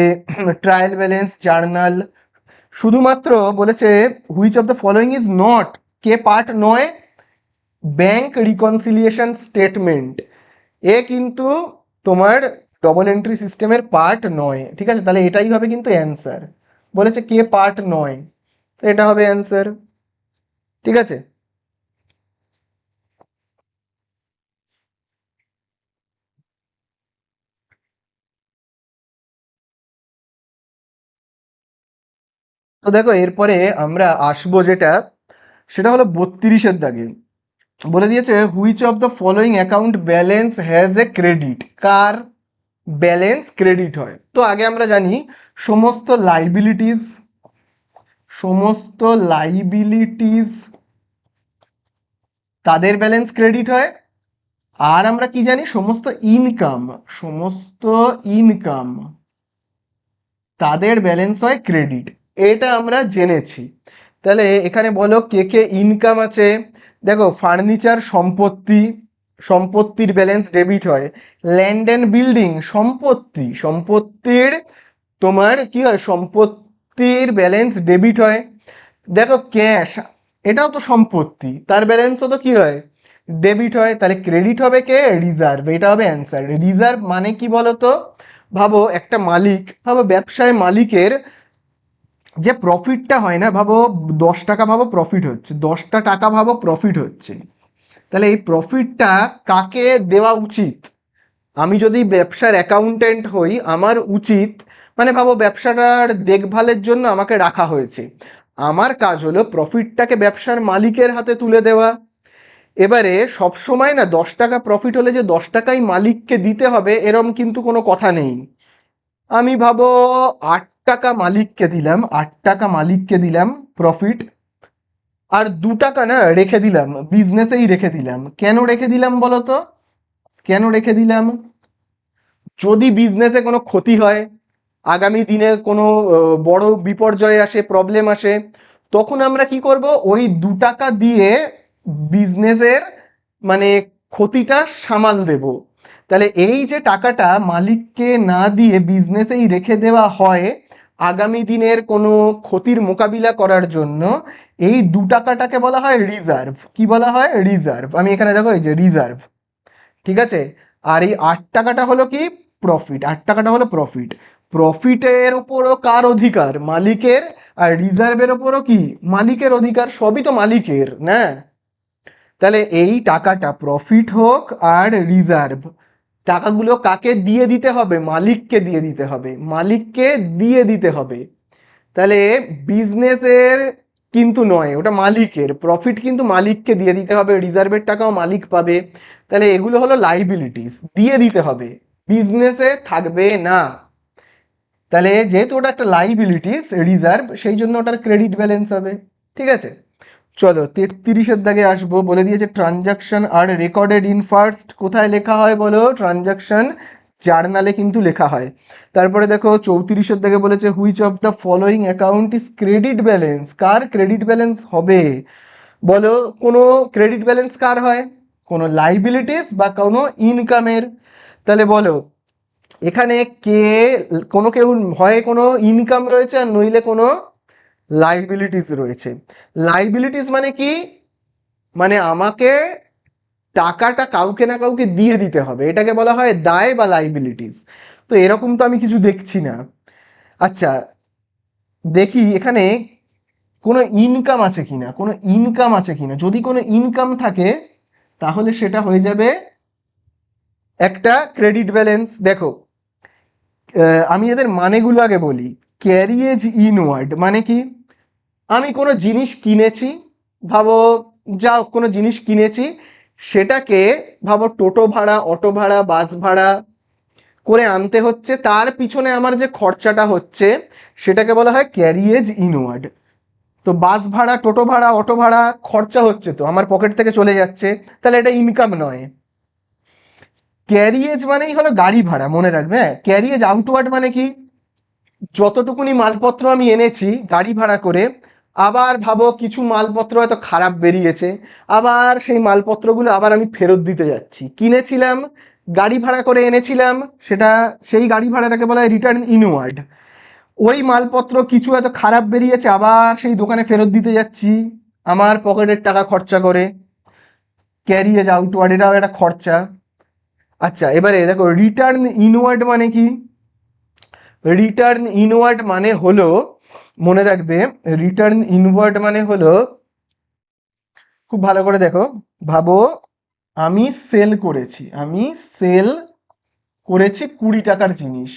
ট্রায়াল ব্যালেন্স, জার্নাল। শুধুমাত্র বলেছে which of the following is not, K part নয়, ব্যাংক রিকনসিলিয়েশন স্টেটমেন্ট, এ কিন্তু তোমার ডবল এন্ট্রি সিস্টেমের পার্ট নয়, ঠিক আছে, তাহলে এটাই হবে কিন্তু অ্যান্সার, বলেছে কে পার্ট নয়, তো এটা হবে অ্যান্সার, ঠিক আছে। তো দেখো এরপরে আমরা আসবো যেটা, সেটা হলো 32-এর দাগে, বলে দিয়েছে which of the following account balance has a credit, car balance credit হয়। তো আগে আমরা জানি সমস্ত লাইবিলিটিস, সমস্ত লাইবিলিটিস তাদের ব্যালেন্স ক্রেডিট হয়। আর আমরা কি জানি, সমস্ত ইনকাম, সমস্ত ইনকাম তাদের ব্যালেন্স হয় ক্রেডিট, এটা আমরা জেনেছি। তাহলে এখানে বলো কে কে ইনকাম আছে, দেখো ফার্নিচার সম্পত্তি, সম্পত্তির ব্যালেন্স ডেবিট হয়, ল্যান্ড অ্যান্ড বিল্ডিং সম্পত্তি, সম্পত্তির তোমার কি হয়, সম্পত্তির ব্যালেন্স ডেবিট হয়। দেখো ক্যাশ, এটাও তো সম্পত্তি, তার ব্যালেন্সও তো কি হয়, ডেবিট হয়, তাহলে ক্রেডিট হবে কে, রিজার্ভ, এটা হবে অ্যান্সার। রিজার্ভ মানে কি বলো তো, ভাবো একটা মালিক, ভাবো ব্যবসায় মালিকের যে প্রফিটটা হয় না, ভাবো 10 টাকা, ভাবো প্রফিট হচ্ছে, 10টা টাকা ভাবো প্রফিট হচ্ছে, তাহলে এই প্রফিটটা কাকে দেওয়া উচিত, আমি যদি ব্যবসার অ্যাকাউন্টেন্ট হই আমার উচিত, মানে ভাবো ব্যবসাটার দেখভালের জন্য আমাকে রাখা হয়েছে, আমার কাজ হলো প্রফিটটাকে ব্যবসার মালিকের হাতে তুলে দেওয়া। এবারে সব সময় না 10 টাকা প্রফিট হলে যে 10 টাকাই মালিককে দিতে হবে এরম কিন্তু কোনো কথা নেই। আমি ভাবো 8 টাকা মালিককে দিলাম, 8 টাকা মালিককে দিলাম প্রফিট, আর 2 টাকা না রেখে দিলাম, বিজনেসেই রেখে দিলাম। কেন রেখে দিলাম বলো তো, কেন রেখে দিলাম, যদি বিজনেসে কোনো ক্ষতি হয়, আগামী দিনে কোনো বড় বিপর্যয় আসে, প্রবলেম আসে, তখন আমরা কি করব, ওই 2 টাকা দিয়ে বিজনেসের মানে ক্ষতিটা সামাল দেব। তাহলে এই যে টাকাটা মালিককে না দিয়ে বিজনেসেই রেখে দেওয়া হয় আগামী দিনের কোনো ক্ষতির মোকাবিলা করার জন্য, এই 2 টাকাটাকে বলা হয় রিজার্ভ। কি বলা হয়, রিজার্ভ। আমি এখানে দেখো এই যে রিজার্ভ, ঠিক আছে। আর এই 8 টাকাটা হলো কি, প্রফিট। 8 টাকাটা হলো প্রফিট। প্রফিটের ওপরও কার অধিকার, মালিকের। আর রিজার্ভের ওপরও কি, মালিকের অধিকার, সবই তো মালিকের না। তাহলে এই টাকাটা প্রফিট হোক আর রিজার্ভ, টাকাগুলো কাকে দিয়ে দিতে হবে, মালিককে দিয়ে দিতে হবে, মালিককে দিয়ে দিতে হবে। তাহলে বিজনেসের কিন্তু নয়, ওটা মালিকের, প্রফিট কিন্তু মালিককে দিয়ে দিতে হবে, রিজার্ভের টাকাও মালিক পাবে। তাহলে এগুলো হলো লাইবিলিটিস, দিয়ে দিতে হবে, বিজনেসে থাকবে না। তাহলে যেহেতু ওটা একটা লাইবিলিটিস রিজার্ভ, সেই জন্য ওটার ক্রেডিট ব্যালেন্স হবে। ঠিক আছে, চলো 33-এর দাগে আসবো। বলে দিয়েছে transaction are recorded in first, কোথায় লেখা হয় বলো, ট্রানজাকশন জার্নালে কিন্তু লেখা হয়। তারপরে দেখো 34-এর দাগে বলেছে which of the following account is credit balance, car credit balance হবে বলো। কোনো ক্রেডিট ব্যালেন্স কার হয়, কোনো লাইবিলিটিস বা কোনো ইনকামের। তাহলে বলো এখানে কে, কোনো কেউ হয় কোনো ইনকাম রয়েছে আর নইলে কোনো লাইবিলিটিস রয়েছে। লাইবিলিটিস মানে কি, মানে আমাকে টাকাটা কাউকে না কাউকে দিয়ে দিতে হবে, এটাকে বলা হয় দায় বা লাইবিলিটিস। তো এরকম তো আমি কিছু দেখছি না। আচ্ছা, দেখি এখানে কোনো ইনকাম আছে কিনা, কোনো ইনকাম আছে কিনা। যদি কোনো ইনকাম থাকে তাহলে সেটা হয়ে যাবে একটা ক্রেডিট ব্যালেন্স। দেখো আমি এদের মানেগুলো আগে বলি। ক্যারিয়েজ ইনওয়ার্ড মানে কি, আমি কোনো জিনিস কিনেছি, ভাবো যা কোনো জিনিস কিনেছি, সেটাকে ভাবো টোটো ভাড়া, অটো ভাড়া, বাস ভাড়া করে আনতে হচ্ছে, তার পিছনে আমার যে খরচাটা হচ্ছে সেটাকে বলা হয় ক্যারিয়েজ ইনওয়ার্ড। তো বাস ভাড়া, টোটো ভাড়া, অটো ভাড়া খরচা হচ্ছে, তো আমার পকেট থেকে চলে যাচ্ছে, তাহলে এটা ইনকাম নয়। ক্যারিয়েজ মানেই হলো গাড়ি ভাড়া, মনে রাখবে। হ্যাঁ, ক্যারিয়েজ আউটওয়ার্ড মানে কি, যতটুকুনি মালপত্র আমি এনেছি গাড়ি ভাড়া করে, আবার ভাবো কিছু মালপত্র হয়তো খারাপ বেরিয়েছে, আবার সেই মালপত্রগুলো আবার আমি ফেরত দিতে যাচ্ছি। কিনেছিলাম, গাড়ি ভাড়া করে এনেছিলাম, সেটা সেই গাড়ি ভাড়াটাকে বলা হয় রিটার্ন ইনওয়ার্ড। ওই মালপত্র কিছু হয়তো খারাপ বেরিয়েছে, আবার সেই দোকানে ফেরত দিতে যাচ্ছি আমার পকেটের টাকা খরচা করে। ক্যারিয়েজ আউটওয়ার্ড, এটাও একটা খরচা। আচ্ছা, এবারে দেখো রিটার্ন ইনওয়ার্ড মানে কি। রিটার্ন ইনওয়ার্ড মানে হলো, মনে রাখবে, রিটার্ন ইনওয়ার্ড মানে হলো, খুব ভালো করে দেখো, ভাবো আমি সেল করেছি, আমি সেল করেছি 20 টাকার জিনিস,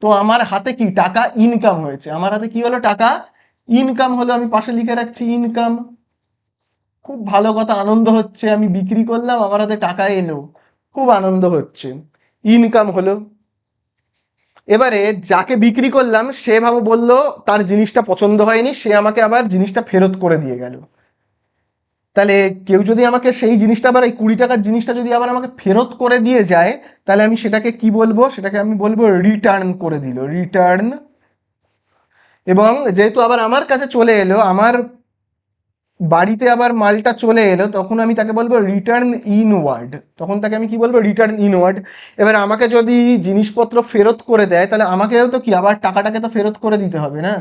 তো আমার হাতে কি টাকা ইনকাম হয়েছে, আমার হাতে কি হলো, টাকা ইনকাম হলো, আমি পাশে লিখে রাখছি ইনকাম। খুব ভালো কথা, আনন্দ হচ্ছে, আমি বিক্রি করলাম, আমার হাতে টাকা এলো, খুব আনন্দ হচ্ছে, ইনকাম হলো। এবারে যাকে বিক্রি করলাম সে ভাবো বললো তার জিনিসটা পছন্দ হয়নি, সে আমাকে আবার জিনিসটা ফেরত করে দিয়ে গেল। তাহলে কেউ যদি আমাকে সেই জিনিসটা আবার, এই 20 টাকার জিনিসটা যদি আবার আমাকে ফেরত করে দিয়ে যায়, তাহলে আমি সেটাকে কি বলবো, সেটাকে আমি বলবো রিটার্ন করে দিল, রিটার্ন। এবং যেহেতু আবার আমার কাছে চলে এলো, আমার বাড়িতে আবার মালটা চলে এলো, তখন আমি তাকে বলবো রিটার্ন ইনওয়ার্ড, তখন তাকে আমি কি বলবো, রিটার্ন ইনওয়ার্ড। এবার আমাকে যদি জিনিসপত্র ফেরত করে দেয়, তাহলে আমাকেও তো কি আবার টাকাটাকে তো ফেরত করে দিতে হবে না।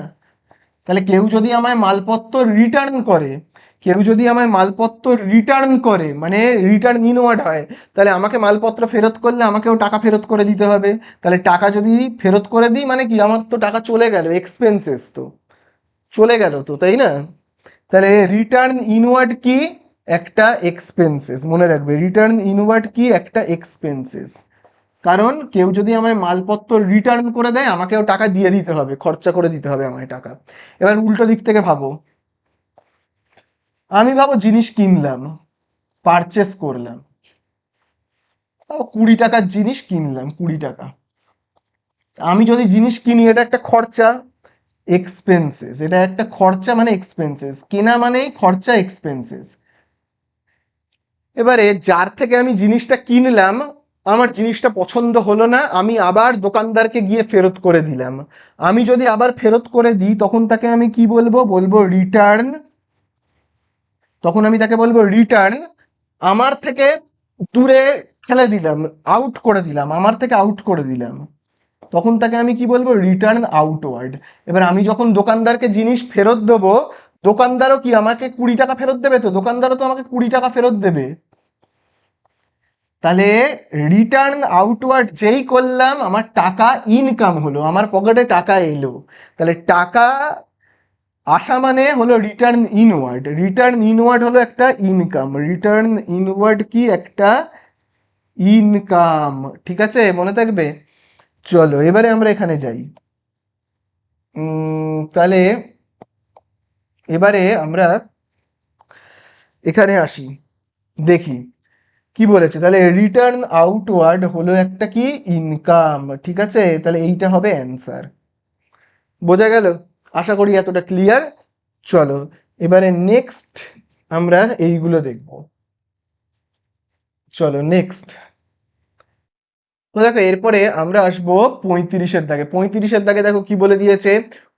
তাহলে কেউ যদি আমায় মালপত্র রিটার্ন করে, কেউ যদি আমায় মালপত্র রিটার্ন করে মানে রিটার্ন ইনওয়ার্ড হয়, তাহলে আমাকে মালপত্র ফেরত করলে আমাকেও টাকা ফেরত করে দিতে হবে। তাহলে টাকা যদি ফেরত করে দিই মানে কি, আমার তো টাকা চলে গেল, এক্সপেন্সেস তো চলে গেল তো, তাই না। তাহলে রিটার্ন ইনওয়ার্ড কি, একটা এক্সপেন্সেস, মনে রাখবে রিটার্ন ইনওয়ার্ড কি, একটা এক্সপেন্সেস। কারণ কেউ যদি আমায় মালপত্র রিটার্ন করে দেয়, আমাকেও টাকা দিয়ে দিতে হবে, খরচা করে দিতে হবে আমায় টাকা। এবার উল্টো দিক থেকে ভাবো, আমি ভাবো জিনিস কিনলাম, পারচেস করলাম, তাও 20 টাকার জিনিস কিনলাম, 20 টাকা। আমি যদি জিনিস কিনি, এটা একটা খরচা, এক্সপেন্সেস, এটা একটা খরচা মানে এক্সপেন্সেস, কেনা মানেই খরচা, এক্সপেন্সেস। এবারে যার থেকে আমি জিনিসটা কিনলাম, আমার জিনিসটা পছন্দ হলো না, আমি আবার দোকানদারকে গিয়ে ফেরত করে দিলাম। আমি যদি আবার ফেরত করে দিই, তখন তাকে আমি কি বলবো, বলবো রিটার্ন। তখন আমি তাকে বলবো রিটার্ন। আমার থেকে দূরে ফেলে দিলাম, আউট করে দিলাম, আমার থেকে আউট করে দিলাম, তখন তাকে আমি কি বলবো, রিটার্ন আউটওয়ার্ড। এবার আমি যখন দোকানদারকে জিনিস ফেরত দেবো, দোকানদারও কি আমাকে 20 টাকা ফেরত দেবে, তো দোকানদারও তো আমাকে 20 টাকা ফেরত দেবে। তাহলে রিটার্ন আউটওয়ার্ড যেই করলাম আমার টাকা ইনকাম হলো, আমার পকেটে টাকা এলো। তাহলে টাকা আসা মানে হলো রিটার্ন ইনওয়ার্ড, রিটার্ন ইনওয়ার্ড হলো একটা ইনকাম, রিটার্ন ইনওয়ার্ড কি একটা ইনকাম। ঠিক আছে, মনে থাকবে। চলো এবারে আমরা এখানে যাই। তাহলে এবারে আমরা এখানে আসি, দেখি কি বলেছে। তাহলে রিটার্ন আউটওয়ার্ড হলো একটা কি ইনকাম। ঠিক আছে, তাহলে এইটা হবে অ্যান্সার। বোঝা গেল? আশা করি এতটা ক্লিয়ার। চলো এবারে নেক্সট আমরা এইগুলো দেখব। চলো নেক্সট। তো দেখো এরপরে আমরা আসবো 35-এর দাগে। 35-এর দাগে দেখো কি বলে দিয়েছে,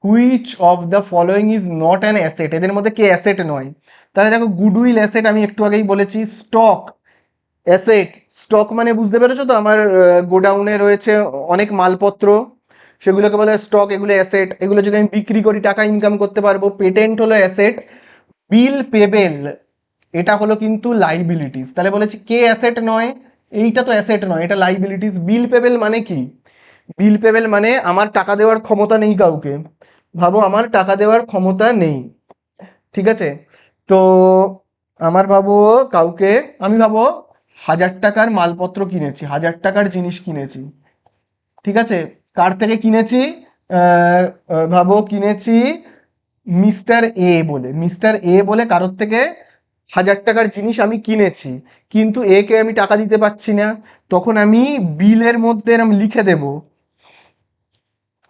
which of the following is not an asset. এদের মধ্যে কে অ্যাসেট নয়? তাহলে দেখো গুডউইল অ্যাসেট, আমি একটু আগেই বলেছি। স্টক অ্যাসেট, স্টক মানে বুঝতে পেরেছো তো, আমার গোডাউনে রয়েছে অনেক মালপত্র, সেগুলোকে বলে স্টক, এগুলো অ্যাসেট। এগুলো যদি আমি বিক্রি করি টাকা ইনকাম করতে পারবো। পেটেন্ট হলো অ্যাসেট। বিল পেবেল এটা হলো কিন্তু লাইবিলিটিস। তাহলে বলেছি কে অ্যাসেট নয়, এইটা তো অ্যাসেট নয়, এটা লাইবিলিটিস। বিল পেবেল মানে কি? বিল পেবেল মানে আমার টাকা দেওয়ার ক্ষমতা নেই কাউকে। ভাবো আমার টাকা দেওয়ার ক্ষমতা নেই, ঠিক আছে? তো আমার ভাবো কাউকে, আমি ভাবো 1000 টাকার মালপত্র কিনেছি, 1000 টাকার জিনিস কিনেছি, ঠিক আছে? কার থেকে কিনেছি? আহ, ভাবো কিনেছি মিস্টার এ বলে, মিস্টার এ বলে কারোর থেকে 1000 টাকার জিনিস আমি কিনেছি, কিন্তু একে আমি টাকা দিতে পারছি না। তখন আমি বিলের মধ্যে এরম লিখে দেব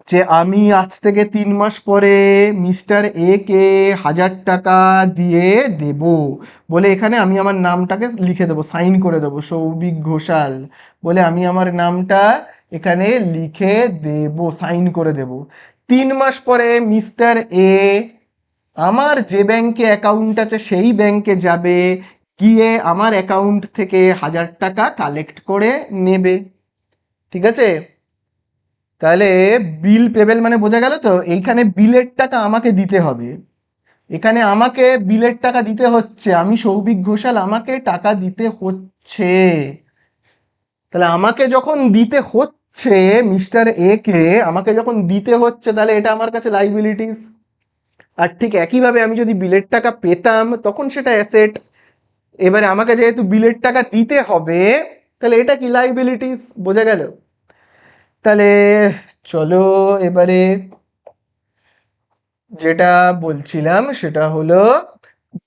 যে আমি আজ থেকে 3 মাস পরে মিস্টার এ কে 1000 টাকা দিয়ে দেব বলে, এখানে আমি আমার নামটাকে লিখে দেবো, সাইন করে দেবো, সৌভিক ঘোষাল বলে আমি আমার নামটা এখানে লিখে দেব, সাইন করে দেব। 3 মাস পরে মিস্টার এ আমার যে ব্যাংকে অ্যাকাউন্ট আছে সেই ব্যাংকে যাবে, গিয়ে আমার অ্যাকাউন্ট থেকে 1000 টাকা কালেক্ট করে নেবে। ঠিক আছে, তাহলে বিল পেবেল মানে বোঝা গেল তো, এইখানে বিলের টাকা আমাকে দিতে হবে, এখানে আমাকে বিলের টাকা দিতে হচ্ছে, আমি সৌভিক ঘোষাল, আমাকে টাকা দিতে হচ্ছে। তাহলে আমাকে যখন দিতে হচ্ছে, মিস্টার এ কে আমাকে যখন দিতে হচ্ছে, তাহলে এটা আমার কাছে লাইবিলিটিস। আর ঠিক একইভাবে আমি যদি বিলের টাকা পেতাম তখন সেটা অ্যাসেট। এবারে আমাকে যেহেতু বিলের টাকা দিতে হবে, তাহলে এটা কি লাইবিলিটিস। বোঝা গেল? তাহলে চলো এবারে যেটা বলছিলাম সেটা হলো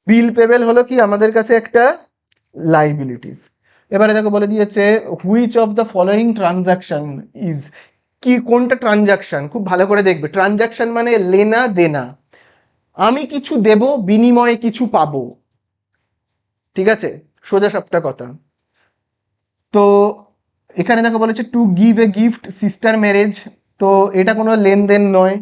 বিল পেবেল হলো কি আমাদের কাছে একটা লাইবিলিটিস। এবারে দেখো বলে দিয়েছে which of the following transaction is, কি কোনটা ট্রানজাকশন, খুব ভালো করে দেখবে। ট্রানজাকশন মানে লেনা দেনা, আমি কিছু দেব বিনিময়ে কিছু পাবো, ঠিক আছে, সোজা সাপটা কথা। তো এখানে দেখো বলেছে to give a gift sister marriage, তো এটা কোনো লেনদেন নয়।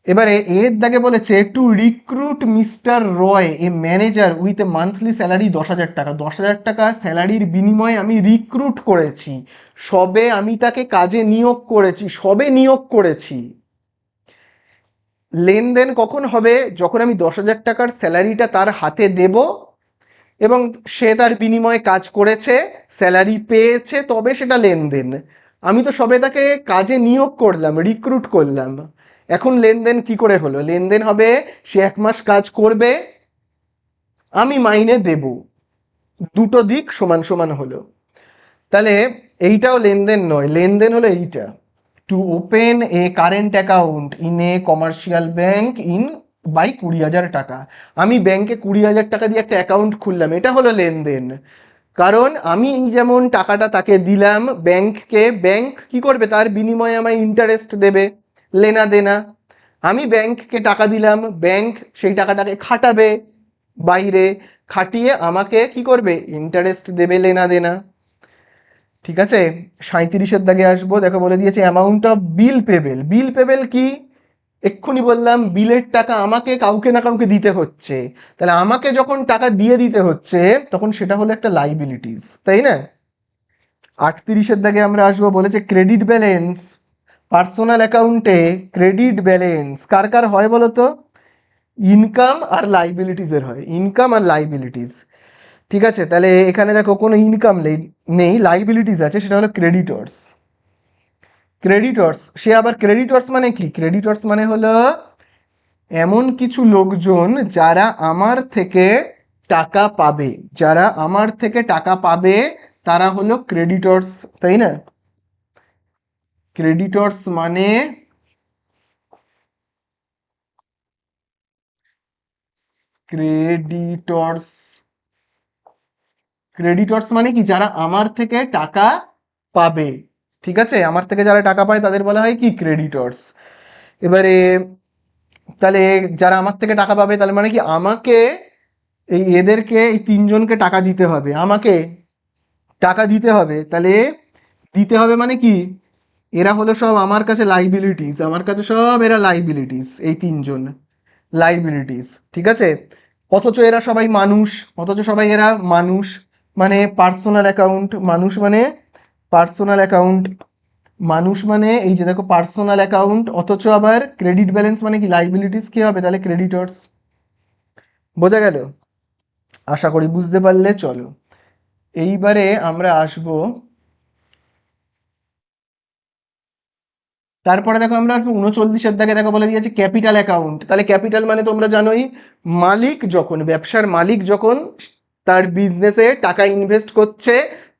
এবারে এর দাগে বলেছে two recruit mister Roy a manager with a monthly salary 10,000 টাকা, 10,000 টাকা স্যালারির বিনিময়ে আমি রিক্রুট করেছি, সবে আমি তাকে কাজে নিয়োগ করেছি, সবে নিয়োগ করেছি। লেনদেন কখন হবে? যখন আমি 10,000 টাকার স্যালারিটা তার হাতে দেব এবং সে তার বিনিময়ে কাজ করেছে, স্যালারি পেয়েছে, তবে সেটা লেনদেন। আমি তো সবে তাকে কাজে নিয়োগ করলাম, রিক্রুট করলাম। এখন লেনদেন কি করে হলো? লেনদেন হবে সে 1 মাস কাজ করবে, আমি মাইনে দেব, দুটো দিক সমান সমান হলো। তাহলে এইটাও লেনদেন নয়, লেনদেন হলো এইটা, to open a current account in a commercial bank in by 20,000 টাকা। আমি ব্যাংকে 20,000 টাকা দিয়ে একটা অ্যাকাউন্ট খুললাম, এটা হলো লেনদেন। কারণ আমি যেমন টাকাটা তাকে দিলাম ব্যাংককে, ব্যাংক কি করবে? তার বিনিময়ে আমায় ইন্টারেস্ট দেবে, লেনা দেনা। আমি ব্যাংককে টাকা দিলাম, ব্যাংক সেই টাকাটাকে খাটাবে বাইরে, খাটিয়ে আমাকে কি করবে? ইন্টারেস্ট দেবে, লেনা দেনা। ঠিক আছে, 37-এর দাগে আসবো। দেখো বলে দিয়েছে amount of bill payable. Bill payable কি? এক্ষুনি বললাম বিলের টাকা আমাকে কাউকে না কাউকে দিতে হচ্ছে, তাহলে আমাকে যখন টাকা দিয়ে দিতে হচ্ছে তখন সেটা হলো একটা লাইবিলিটিস, তাই না? 38-এর দাগে আমরা আসবো, বলেছে ক্রেডিট ব্যালেন্স পার্সোনাল অ্যাকাউন্টে, ক্রেডিট ব্যালেন্স কার কার হয় বলো তো? ইনকাম আর লাইবিলিটিসের হয়, ইনকাম আর লাইবিলিটিস। ঠিক আছে, তাহলে এখানে দেখো কোনো ইনকাম নেই, লাইবিলিটিস আছে, সেটা হলো ক্রেডিটর্স। ক্রেডিটর্স, সে আবার ক্রেডিটর্স মানে কি? ক্রেডিটর্স মানে হলো এমন কিছু লোকজন যারা আমার থেকে টাকা পাবে, যারা আমার থেকে টাকা পাবে তারা হলো ক্রেডিটর্স, তাই না? ক্রেডিটর্স মানে ক্রেডিটর্স ক্রেডিটর্স মানে কি? যারা আমার থেকে টাকা পাবে। ঠিক আছে, আমার থেকে যারা টাকা পায় তাদের বলা হয় কি? ক্রেডিটর্স। এবারে তাহলে যারা আমার থেকে টাকা পাবে তাহলে মানে কি আমাকে এদেরকে এই তিনজনকে টাকা দিতে হবে, আমাকে টাকা দিতে হবে। তাহলে দিতে হবে মানে কি? এরা হলো সব আমার কাছে লাইবিলিটিস, আমার কাছে সব এরা লাইবিলিটিস, এই তিনজন লাইবিলিটিস। ঠিক আছে, অথচ এরা সবাই মানুষ, অথচ সবাই এরা মানুষ, মানে পার্সোনাল অ্যাকাউন্ট, মানুষ মানে পার্সোনাল অ্যাকাউন্ট, মানুষ মানে এই যে দেখো পার্সোনাল অ্যাকাউন্ট, অথচ আবার ক্রেডিট ব্যালেন্স মানে কি? লাইবিলিটিস কি হবে তাহলে? ক্রেডিটর্স। বোঝা গেল? আশা করি বুঝতে পারলে। চলো এইবারে আমরা আসবো, তারপরে দেখো আমরা আসবো 39-এর দাগে, দেখো বলে দিয়েছে ক্যাপিটাল অ্যাকাউন্ট। তাহলে ক্যাপিটাল মানে তোমরা জানোই, মালিক যখন, ব্যবসার মালিক যখন তার বিজনেসে টাকা ইনভেস্ট করছে,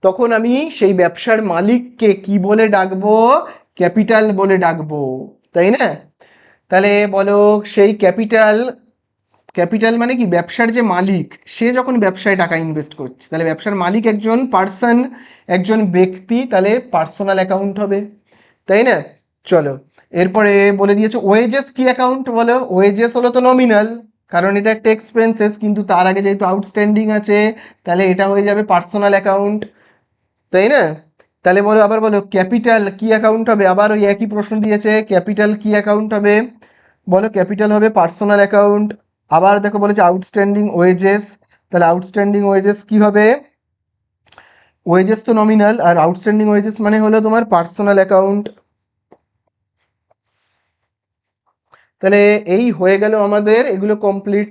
তখন আমি সেই ব্যবসার মালিককে কি বলে ডাকবো? ক্যাপিটাল বলে ডাকবো, তাই না? তাহলে বলো, সেই ক্যাপিটাল, ক্যাপিটাল মানে কি? ব্যবসার যে মালিক, সে যখন ব্যবসায় টাকা ইনভেস্ট করছে, তাহলে ব্যবসার মালিক একজন পার্সন, একজন ব্যক্তি, তাহলে পার্সোনাল অ্যাকাউন্ট হবে, তাই না? চলো এরপরে বলে দিয়েছে ওয়েজেস কি অ্যাকাউন্ট, বলো। ওয়েজেস হলো তো নমিনাল, কারণ এটা একটা এক্সপেন্সেস, কিন্তু তার আগে যেহেতু আউটস্ট্যান্ডিং আছে, তাহলে এটা হয়ে যাবে পার্সোনাল অ্যাকাউন্ট, তাই না? তাহলে বলো, আবার বলো ক্যাপিটাল কি অ্যাকাউন্ট হবে? আবার ওই একই প্রশ্ন দিয়েছে, ক্যাপিটাল কি অ্যাকাউন্ট হবে? বলো ক্যাপিটাল হবে পার্সোনাল অ্যাকাউন্ট। আবার দেখো বলেছে আউটস্ট্যান্ডিং ওয়েজেস, তাহলে আউটস্ট্যান্ডিং ওয়েজেস কি হবে? ওয়েজেস তো নমিনাল, আর আউটস্ট্যান্ডিং ওয়েজেস মানে হলো তোমার পার্সোনাল অ্যাকাউন্ট। তাহলে এই হয়ে গেল আমাদের এগুলো কমপ্লিট।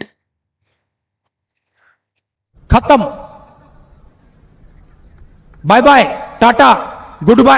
खत्म। Bye bye tata good bye.